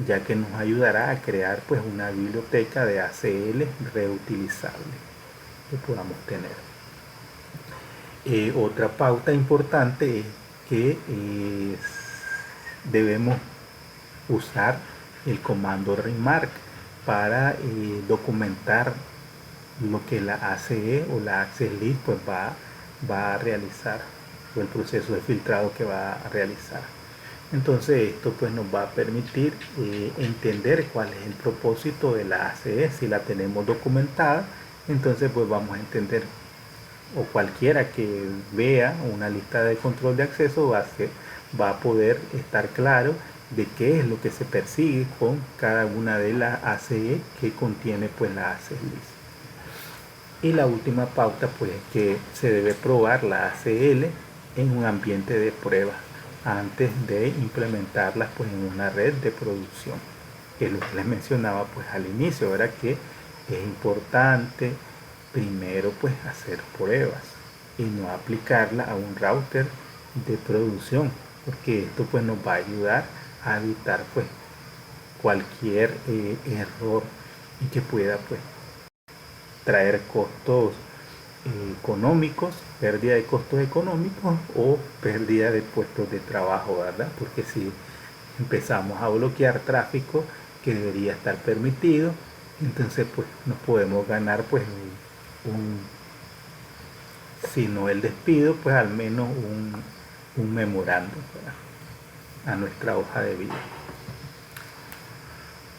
ya que nos ayudará a crear pues una biblioteca de ACL reutilizable que podamos tener. Otra pauta importante es que debemos usar el comando remark para documentar lo que la ACE o la Access List pues va a realizar, o el proceso de filtrado que va a realizar. Entonces esto pues nos va a permitir entender cuál es el propósito de la ACE. Si la tenemos documentada, entonces pues vamos a entender, o cualquiera que vea una lista de control de acceso va a poder estar claro de qué es lo que se persigue con cada una de las ACE que contiene pues la Access List. Y la última pauta pues es que se debe probar la ACL en un ambiente de prueba antes de implementarlas pues en una red de producción, que es lo que les mencionaba pues al inicio. Ahora que es importante primero pues hacer pruebas y no aplicarla a un router de producción, porque esto pues nos va a ayudar a evitar pues cualquier error y que pueda pues traer costos económicos, pérdida de costos económicos o pérdida de puestos de trabajo, ¿verdad? Porque si empezamos a bloquear tráfico que debería estar permitido, entonces pues no podemos ganar pues un si no el despido, pues al menos un memorando, ¿verdad?, a nuestra hoja de vida.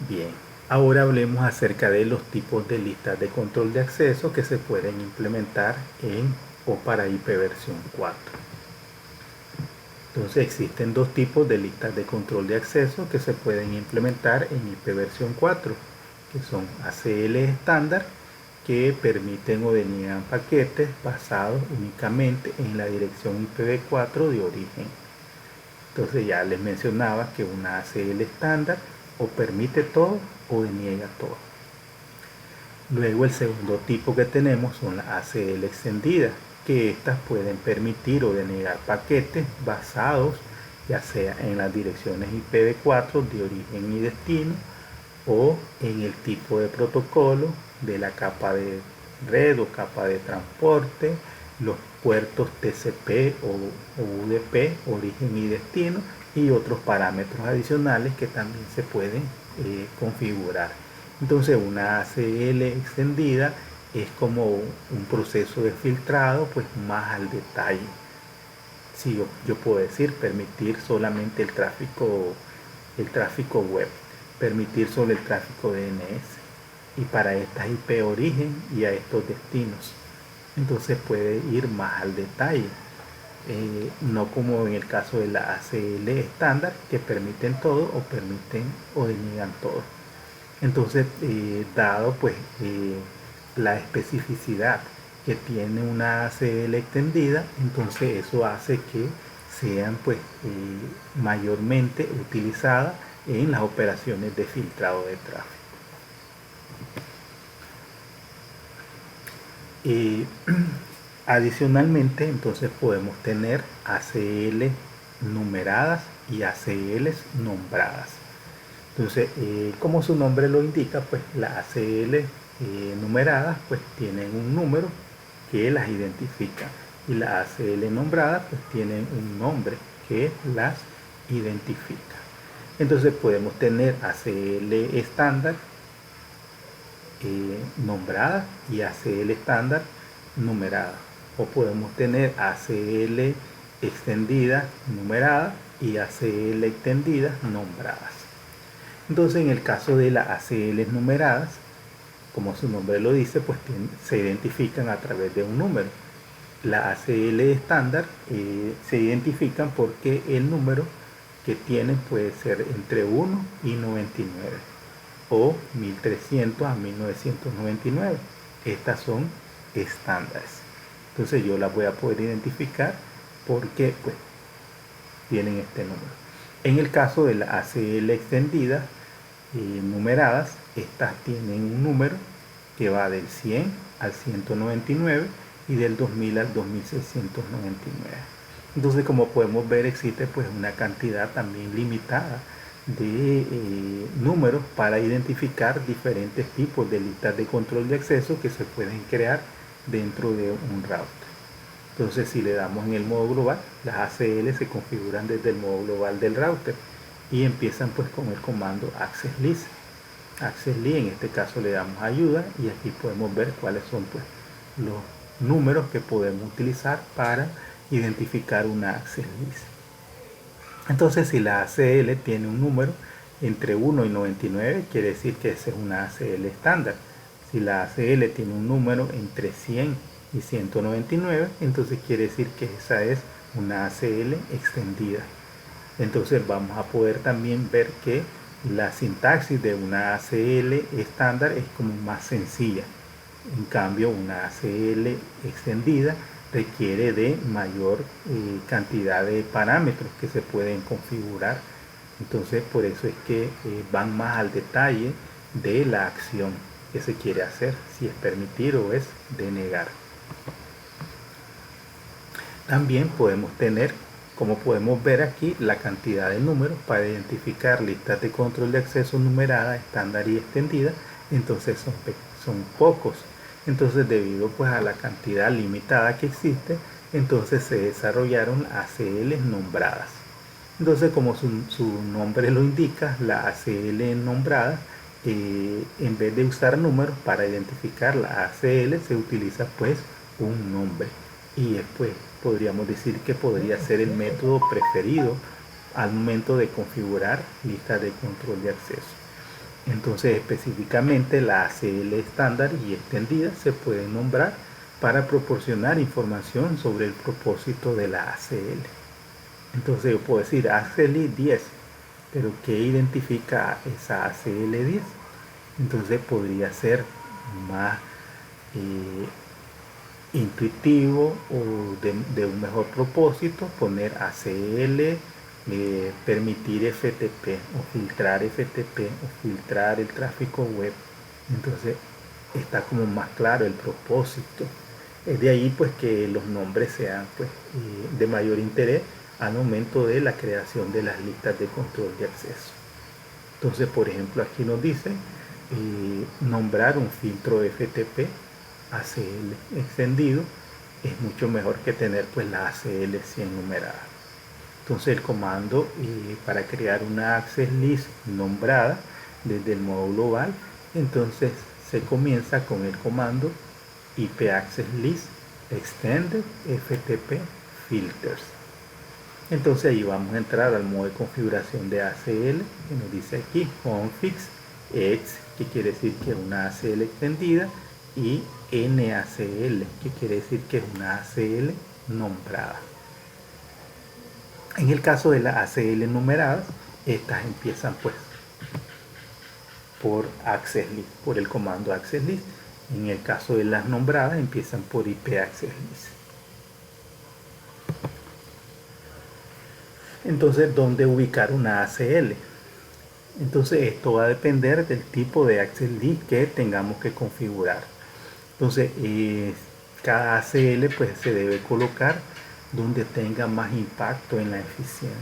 Bien, ahora hablemos acerca de los tipos de listas de control de acceso que se pueden implementar en OPAR IP versión 4. Entonces existen dos tipos de listas de control de acceso que se pueden implementar en IP versión 4, que son ACL estándar, que permiten o deniegan paquetes basados únicamente en la dirección IPv4 de origen. Entonces ya les mencionaba que una ACL estándar o permite todo o deniega todo. Luego el segundo tipo que tenemos son las ACL extendidas, que estas pueden permitir o denegar paquetes basados ya sea en las direcciones IPv4 de origen y destino o en el tipo de protocolo de la capa de red o capa de transporte, los puertos TCP o UDP, origen y destino, y otros parámetros adicionales que también se pueden configurar. Entonces una ACL extendida es como un proceso de filtrado pues más al detalle. Si yo puedo decir permitir solamente el tráfico web, permitir solo el tráfico DNS y para estas IP origen y a estos destinos. Entonces puede ir más al detalle, no como en el caso de la ACL estándar que permiten todo o permiten o deniegan todo. Entonces dado pues la especificidad que tiene una ACL extendida, entonces eso hace que sean pues mayormente utilizadas en las operaciones de filtrado de tráfico. Adicionalmente, entonces podemos tener ACL numeradas y ACLs nombradas. Entonces, como su nombre lo indica, pues las ACL numeradas pues tienen un número que las identifica y las ACL nombradas pues tienen un nombre que las identifica. Entonces podemos tener ACL estándar nombrada y ACL estándar numerada, o podemos tener ACL extendida numerada y ACL extendida nombradas. Entonces en el caso de las ACL numeradas, como su nombre lo dice, pues se identifican a través de un número. Las ACL estándar se identifican porque el número que tienen puede ser entre 1 y 99 o 1300 a 1999. Estas son estándares. Entonces yo las voy a poder identificar porque pues tienen este número. En el caso de la ACL extendida numeradas, estas tienen un número que va del 100 al 199 y del 2000 al 2699. Entonces, como podemos ver, existe pues una cantidad también limitada de números para identificar diferentes tipos de listas de control de acceso que se pueden crear dentro de un router. Entonces, si le damos en el modo global, las ACL se configuran desde el modo global del router y empiezan pues con el comando access list. Access list, en este caso le damos ayuda y aquí podemos ver cuáles son pues los números que podemos utilizar para identificar una access list. Entonces, si la ACL tiene un número entre 1 y 99, quiere decir que esa es una ACL estándar. Si la ACL tiene un número entre 100 y 199, entonces quiere decir que esa es una ACL extendida. Entonces vamos a poder también ver que la sintaxis de una ACL estándar es como más sencilla. En cambio, una ACL extendida requiere de mayor cantidad de parámetros que se pueden configurar. Entonces por eso es que van más al detalle de la acción que se quiere hacer, si es permitir o es denegar. También podemos tener, como podemos ver aquí, la cantidad de números para identificar listas de control de acceso numeradas, estándar y extendida. Entonces son pocos. Entonces, debido pues a la cantidad limitada que existe, entonces se desarrollaron ACL nombradas. Entonces, como su nombre lo indica, la ACL nombrada, en vez de usar números para identificar la ACL, se utiliza pues un nombre. Y después podríamos decir que podría ser el método preferido al momento de configurar listas de control de acceso. Entonces, específicamente la ACL estándar y extendida se pueden nombrar para proporcionar información sobre el propósito de la ACL. Entonces yo puedo decir ACL 10, pero ¿qué identifica esa ACL 10? Entonces podría ser más intuitivo o de un mejor propósito poner ACL, permitir FTP o filtrar FTP o filtrar el tráfico web. Entonces está como más claro el propósito. Es de ahí pues que los nombres sean pues de mayor interés al momento de la creación de las listas de control de acceso. Entonces, por ejemplo, aquí nos dice nombrar un filtro FTP ACL extendido es mucho mejor que tener pues la ACL 100 numerada. Entonces el comando para crear una access list nombrada desde el módulo val, entonces se comienza con el comando IP access list extended ftp filters. Entonces ahí vamos a entrar al modo de configuración de ACL que nos dice aquí config ex, que quiere decir que es una ACL extendida, y NACL, que quiere decir que es una ACL nombrada. En el caso de las ACL numeradas, estas empiezan pues por access list, por el comando access list. En el caso de las nombradas, empiezan por IP access list. Entonces, ¿dónde ubicar una ACL? Entonces, esto va a depender del tipo de access list que tengamos que configurar. Entonces, cada ACL pues se debe colocar donde tenga más impacto en la eficiencia.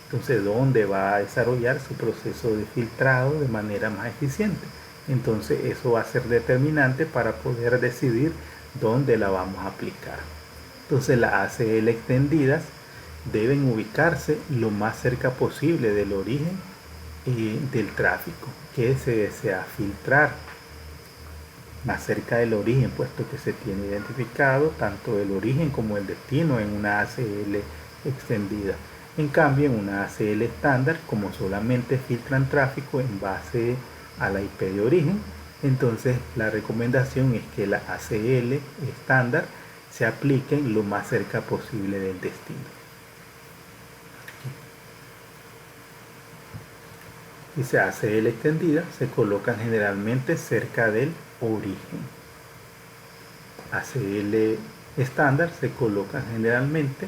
Entonces, ¿dónde va a desarrollar su proceso de filtrado de manera más eficiente? Entonces, eso va a ser determinante para poder decidir dónde la vamos a aplicar. Entonces, las ACL extendidas deben ubicarse lo más cerca posible del origen del tráfico que se desea filtrar, más cerca del origen, puesto que se tiene identificado tanto el origen como el destino en una ACL extendida. En cambio, en una ACL estándar, como solamente filtran tráfico en base a la IP de origen, entonces la recomendación es que la ACL estándar se apliquen lo más cerca posible del destino. Y se ACL extendida se colocan generalmente cerca del origen. ACL estándar se colocan generalmente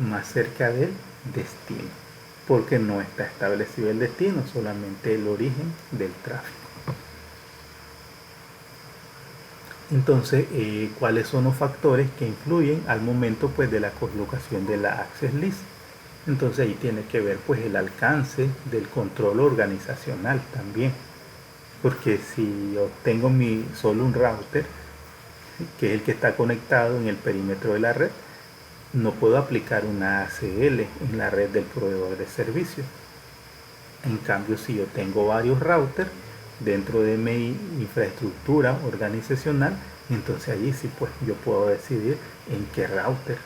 más cerca del destino, porque no está establecido el destino, solamente el origen del tráfico. Entonces, ¿cuáles son los factores que influyen al momento pues de la colocación de la access list? Entonces ahí tiene que ver pues el alcance del control organizacional también, porque si yo tengo solo un router, que es el que está conectado en el perímetro de la red, no puedo aplicar una ACL en la red del proveedor de servicios. En cambio, si yo tengo varios routers dentro de mi infraestructura organizacional, entonces allí sí pues yo puedo decidir en qué router.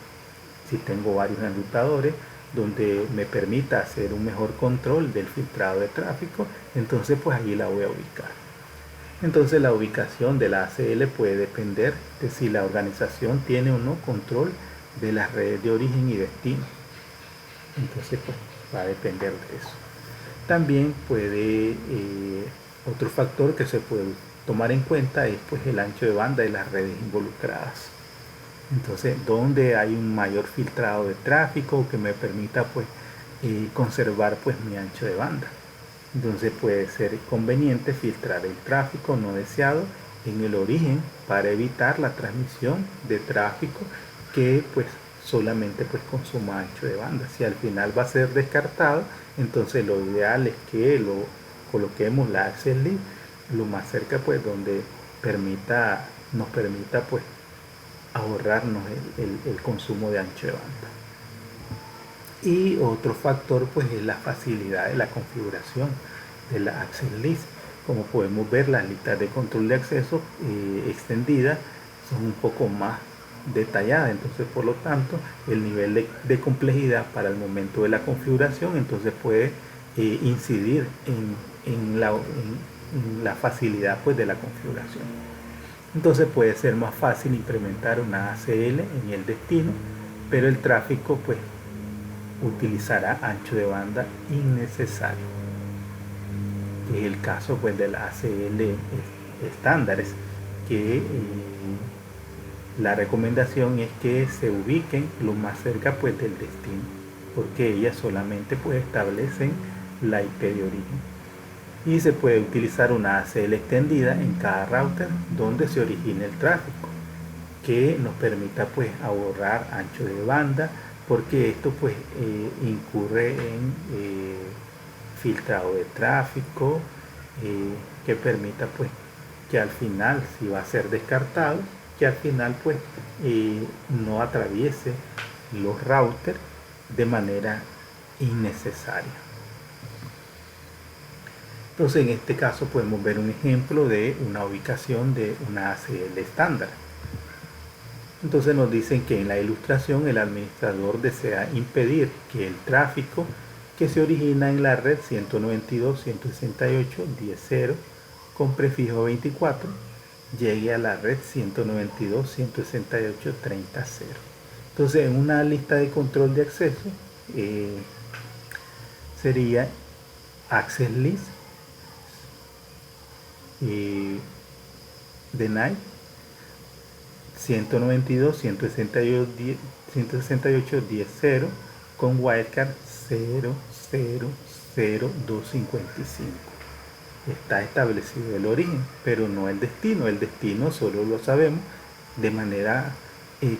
Si tengo varios enrutadores donde me permita hacer un mejor control del filtrado de tráfico, entonces pues allí la voy a ubicar. Entonces la ubicación de la ACL puede depender de si la organización tiene o no control de las redes de origen y destino. Entonces pues va a depender de eso. También puede, otro factor que se puede tomar en cuenta es pues el ancho de banda de las redes involucradas. Entonces, donde hay un mayor filtrado de tráfico que me permita pues conservar pues mi ancho de banda. Entonces puede ser conveniente filtrar el tráfico no deseado en el origen para evitar la transmisión de tráfico que pues solamente pues consuma ancho de banda. Si al final va a ser descartado, entonces lo ideal es que lo coloquemos la access list lo más cerca pues donde permita nos permita pues ahorrarnos el consumo de ancho de banda. Y otro factor pues es la facilidad de la configuración de la Access List. Como podemos ver, las listas de control de acceso extendidas son un poco más detalladas, entonces por lo tanto el nivel de complejidad para el momento de la configuración entonces puede incidir en la facilidad pues de la configuración. Entonces puede ser más fácil implementar una ACL en el destino, pero el tráfico pues utilizará ancho de banda innecesario. Es el caso pues de las ACL estándares, que la recomendación es que se ubiquen lo más cerca pues del destino, porque ellas solamente pues establecen la IP de origen. Y se puede utilizar una ACL extendida en cada router donde se origine el tráfico, que nos permita pues ahorrar ancho de banda, porque esto pues incurre en filtrado de tráfico, que permita pues que al final, si va a ser descartado, que al final pues no atraviese los routers de manera innecesaria. Entonces en este caso podemos ver un ejemplo de una ubicación de una ACL estándar. Entonces nos dicen que en la ilustración el administrador desea impedir que el tráfico que se origina en la red 192.168.10.0 con prefijo 24 llegue a la red 192.168.30.0. Entonces en una lista de control de acceso sería Access List deny 192.168.10.0 con wildcard 0000255. Está establecido el origen, pero no el destino. El destino solo lo sabemos de manera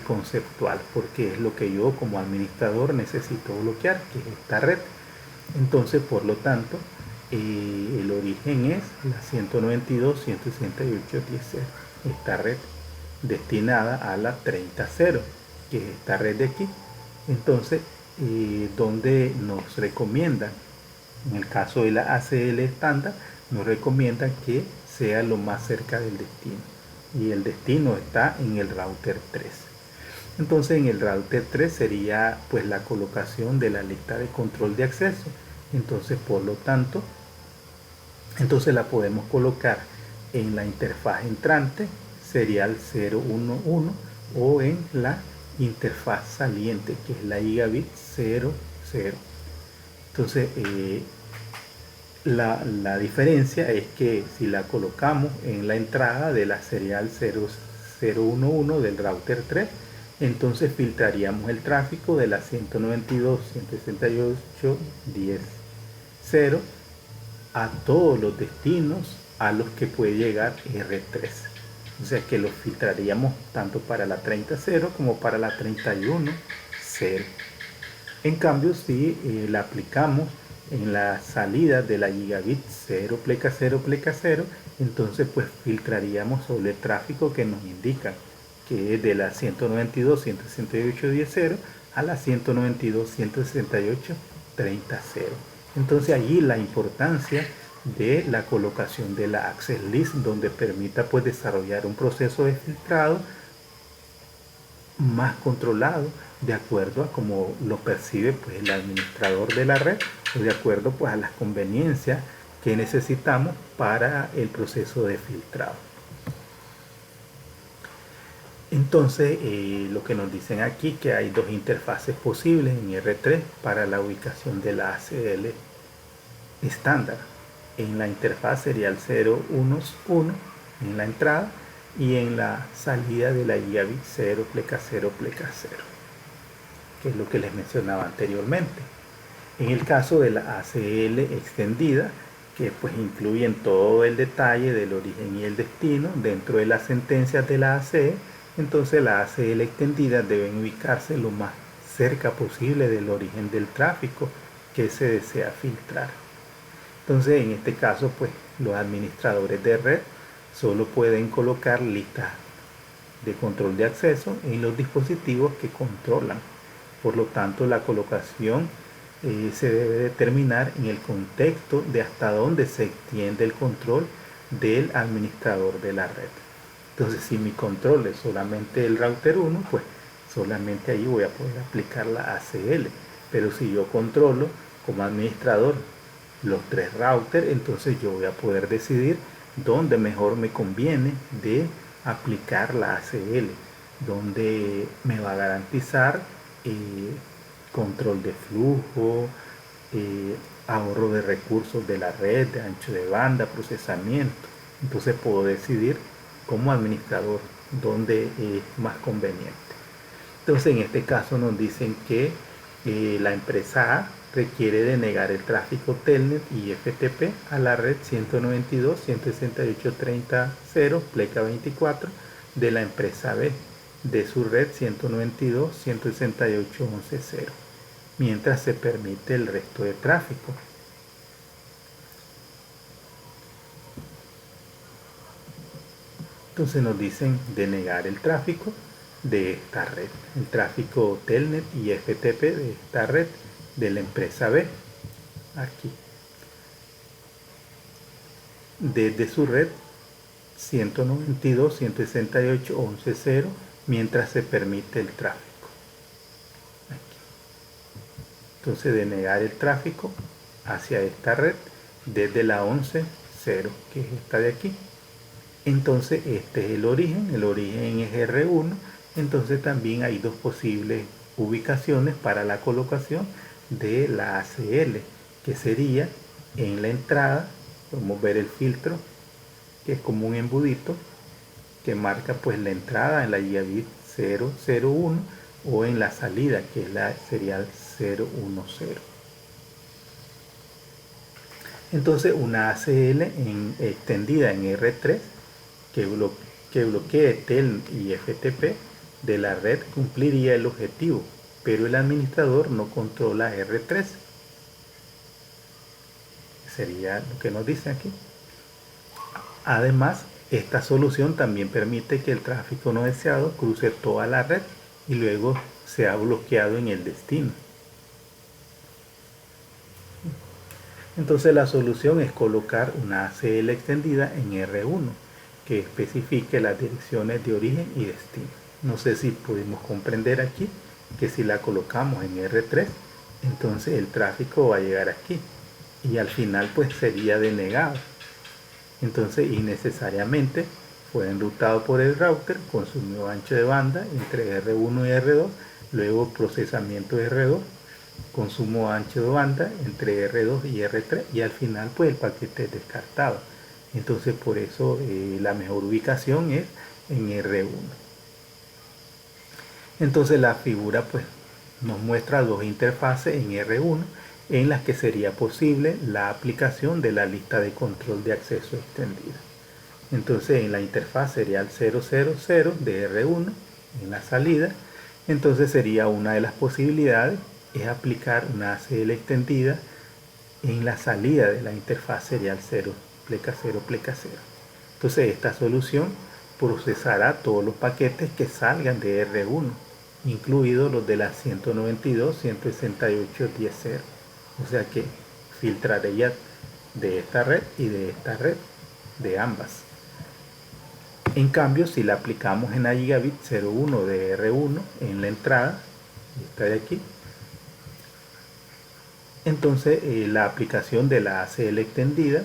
conceptual, porque es lo que yo como administrador necesito bloquear, que es esta red. Entonces, por lo tanto, el origen es la 192.168.10.0, esta red destinada a la 30.0, que es esta red de aquí. Entonces, donde nos recomiendan, en el caso de la ACL estándar, nos recomiendan que sea lo más cerca del destino, y el destino está en el router 3. Entonces en el router 3 sería pues la colocación de la lista de control de acceso. Entonces por lo tanto, entonces la podemos colocar en la interfaz entrante, serial 011, o en la interfaz saliente, que es la gigabit 00. Entonces la diferencia es que si la colocamos en la entrada de la serial 0011 del router 3, entonces filtraríamos el tráfico de la 192.168.10.0 a todos los destinos a los que puede llegar R3. O sea que los filtraríamos tanto para la 30.0 como para la 31.0. En cambio, si la aplicamos en la salida de la gigabit 0 pleca 0 pleca 0, entonces pues filtraríamos sobre el tráfico que nos indica que es de la 192.168.10.0 a la 192.168.30.0. Entonces allí la importancia de la colocación de la Access List, donde permita pues desarrollar un proceso de filtrado más controlado, de acuerdo a cómo lo percibe pues el administrador de la red, o de acuerdo pues a las conveniencias que necesitamos para el proceso de filtrado. Entonces lo que nos dicen aquí, que hay dos interfaces posibles en R3 para la ubicación de la ACL estándar. En la interfaz serial 011 en la entrada, y en la salida de la gigabit 0 pleca 0 pleca 0, que es lo que les mencionaba anteriormente. En el caso de la ACL extendida, que pues incluyen todo el detalle del origen y el destino dentro de las sentencias de la ACE, entonces la ACL extendida deben ubicarse lo más cerca posible del origen del tráfico que se desea filtrar. Entonces en este caso pues los administradores de red solo pueden colocar listas de control de acceso en los dispositivos que controlan. Por lo tanto, la colocación se debe determinar en el contexto de hasta dónde se extiende el control del administrador de la red. Entonces, si mi control es solamente el router 1, pues solamente ahí voy a poder aplicar la ACL. Pero si yo controlo como administrador los 3 routers, entonces yo voy a poder decidir dónde mejor me conviene de aplicar la ACL, donde me va a garantizar control de flujo, ahorro de recursos de la red, de ancho de banda, procesamiento. Entonces puedo decidir como administrador dónde es más conveniente. Entonces en este caso nos dicen que la empresa A requiere denegar el tráfico Telnet y FTP a la red 192.168.30.0 pleca 24 de la empresa B de su red 192.168.11.0, mientras se permite el resto de tráfico. Entonces nos dicen denegar el tráfico de esta red, el tráfico Telnet y FTP de esta red de la empresa B, aquí, desde su red 192.168.11.0, mientras se permite el tráfico. Aquí. Entonces denegar el tráfico hacia esta red desde la 11.0, que es esta de aquí. Entonces este es el origen es R1, entonces también hay dos posibles ubicaciones para la colocación de la ACL, que sería en la entrada. Podemos ver el filtro, que es como un embudito que marca pues la entrada en la gigabit 001, o en la salida, que es la serial 010. Entonces una ACL extendida en R3 que bloquee Telnet y FTP de la red cumpliría el objetivo, pero el administrador no controla R3. Sería lo que nos dice aquí. Además, esta solución también permite que el tráfico no deseado cruce toda la red y luego sea bloqueado en el destino. Entonces la solución es colocar una ACL extendida en R1 que especifique las direcciones de origen y destino. No sé si pudimos comprender aquí que si la colocamos en R3, entonces el tráfico va a llegar aquí y al final pues sería denegado. Entonces innecesariamente fue enrutado por el router, consumió ancho de banda entre R1 y R2, luego procesamiento de R2, consumo ancho de banda entre R2 y R3 y al final pues el paquete es descartado. Entonces por eso la mejor ubicación es en R1. Entonces la figura pues nos muestra dos interfaces en R1 en las que sería posible la aplicación de la lista de control de acceso extendida. Entonces en la interfaz serial 000 de R1 en la salida, entonces sería una de las posibilidades es aplicar una ACL extendida en la salida de la interfaz serial 0 pleca 0 pleca 0. Entonces esta solución procesará todos los paquetes que salgan de R1, incluidos los de la 192.168.10.0. O sea que filtraría de esta red y de esta red, de ambas. En cambio, si la aplicamos en la gigabit 01 de R1 en la entrada, esta de aquí, entonces la aplicación de la ACL extendida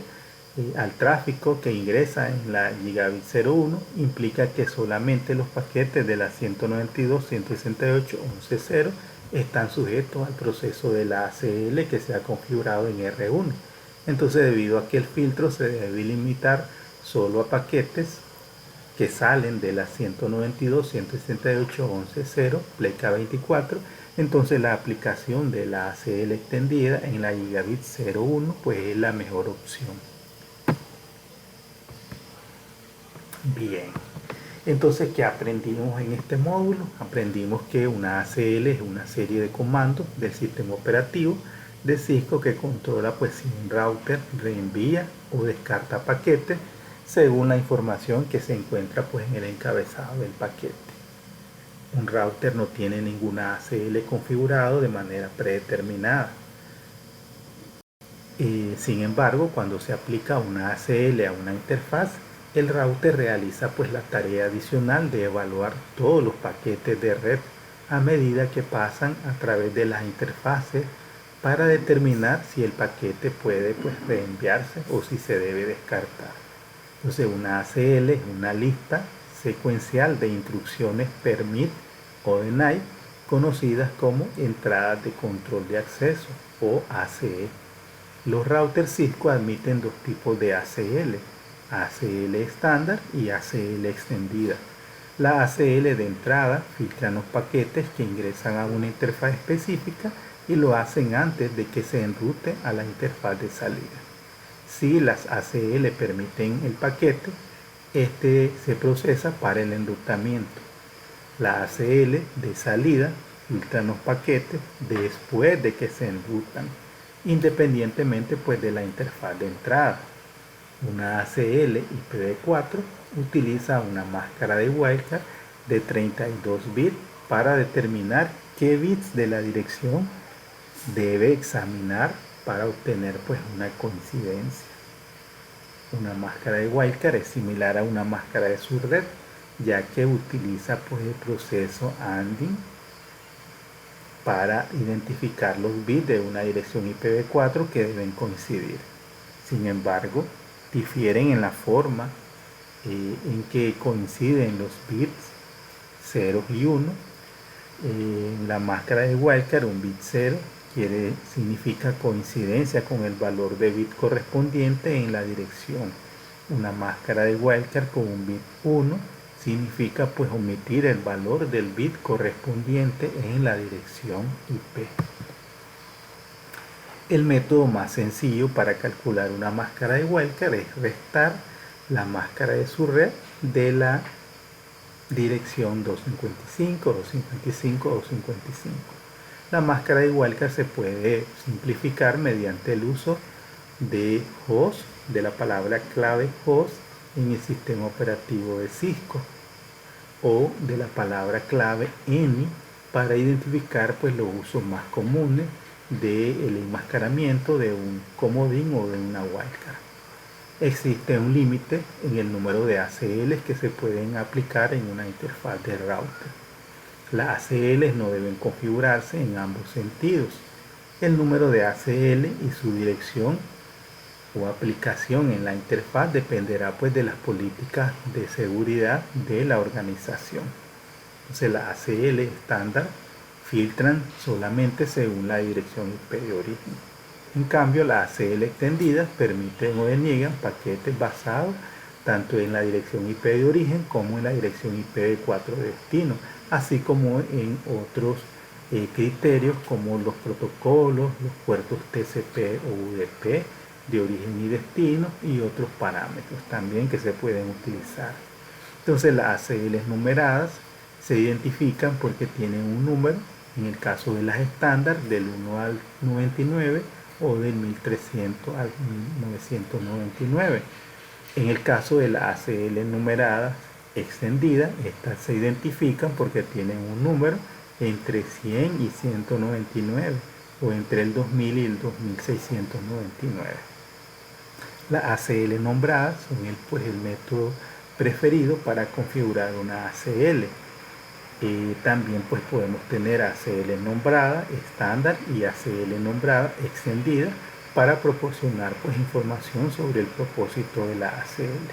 al tráfico que ingresa en la gigabit 01 implica que solamente los paquetes de la 192.168.11.0 están sujetos al proceso de la ACL que se ha configurado en R1. Entonces, debido a que el filtro se debe limitar solo a paquetes que salen de la 192.168.11.0 pleca 24, entonces la aplicación de la ACL extendida en la gigabit 01 pues es la mejor opción. Bien, entonces ¿qué aprendimos en este módulo? Aprendimos que una ACL es una serie de comandos del sistema operativo de Cisco que controla pues si un router reenvía o descarta paquetes según la información que se encuentra pues en el encabezado del paquete. Un router no tiene ninguna ACL configurado de manera predeterminada. Sin embargo, cuando se aplica una ACL a una interfaz, el router realiza pues la tarea adicional de evaluar todos los paquetes de red a medida que pasan a través de las interfaces para determinar si el paquete puede pues reenviarse o si se debe descartar. Entonces una ACL es una lista secuencial de instrucciones permit o deny conocidas como entradas de control de acceso o ACE. Los routers Cisco admiten dos tipos de ACL, ACL estándar y ACL extendida. La ACL de entrada filtra los paquetes que ingresan a una interfaz específica y lo hacen antes de que se enrute a la interfaz de salida. Si las ACL permiten el paquete, este se procesa para el enrutamiento. La ACL de salida filtra los paquetes después de que se enrutan, independientemente pues de la interfaz de entrada. Una ACL IPv4 utiliza una máscara de wildcard de 32 bits para determinar qué bits de la dirección debe examinar para obtener pues una coincidencia. Una máscara de wildcard es similar a una máscara de subred, ya que utiliza pues el proceso ANDing para identificar los bits de una dirección IPv4 que deben coincidir. Sin embargo, difieren en la forma en que coinciden los bits 0 y 1. En la máscara de wildcard, un bit 0 significa coincidencia con el valor de bit correspondiente en la dirección. Una máscara de wildcard con un bit 1 significa pues omitir el valor del bit correspondiente en la dirección IP. El método más sencillo para calcular una máscara de wildcard es restar la máscara de su red de la dirección 255, 255, 255. La máscara de wildcard se puede simplificar mediante el uso de host, de la palabra clave host en el sistema operativo de Cisco, o de la palabra clave any para identificar pues los usos más comunes del enmascaramiento de un comodín o de una wildcard. Existe un límite en el número de ACLs que se pueden aplicar en una interfaz de router. Las ACLs no deben configurarse en ambos sentidos. El número de ACL y su dirección o aplicación en la interfaz dependerá pues de las políticas de seguridad de la organización. Entonces las ACL estándar filtran solamente según la dirección IP de origen. En cambio, las ACL extendidas permiten o deniegan paquetes basados tanto en la dirección IP de origen como en la dirección IPv4 de destino, así como en otros criterios como los protocolos, los puertos TCP o UDP de origen y destino y otros parámetros también que se pueden utilizar. Entonces las ACLs numeradas se identifican porque tienen un número, en el caso de las estándar del 1 al 99 o del 1300 al 1999. En el caso de la ACL numerada extendida, estas se identifican porque tienen un número entre 100 y 199 o entre el 2000 y el 2699. Las ACL nombradas son el método preferido para configurar una ACL. También pues podemos tener ACL nombrada estándar y ACL nombrada extendida para proporcionar pues información sobre el propósito de la ACL.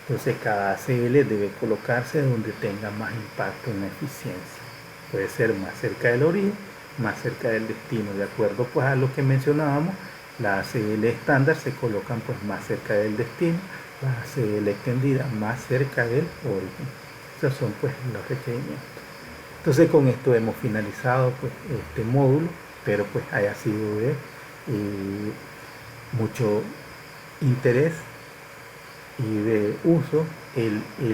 Entonces cada ACL debe colocarse donde tenga más impacto en la eficiencia. Puede ser más cerca del origen, más cerca del destino. De acuerdo pues a lo que mencionábamos, las ACL estándar se colocan pues más cerca del destino, las ACL extendida más cerca del origen. Esos son pues los requerimientos. Entonces con esto hemos finalizado pues este módulo, pero pues haya sido de mucho interés y de uso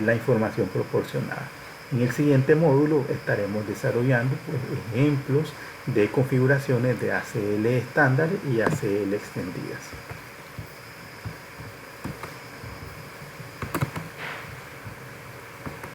la información proporcionada. En el siguiente módulo estaremos desarrollando pues, ejemplos de configuraciones de ACL estándar y ACL extendidas.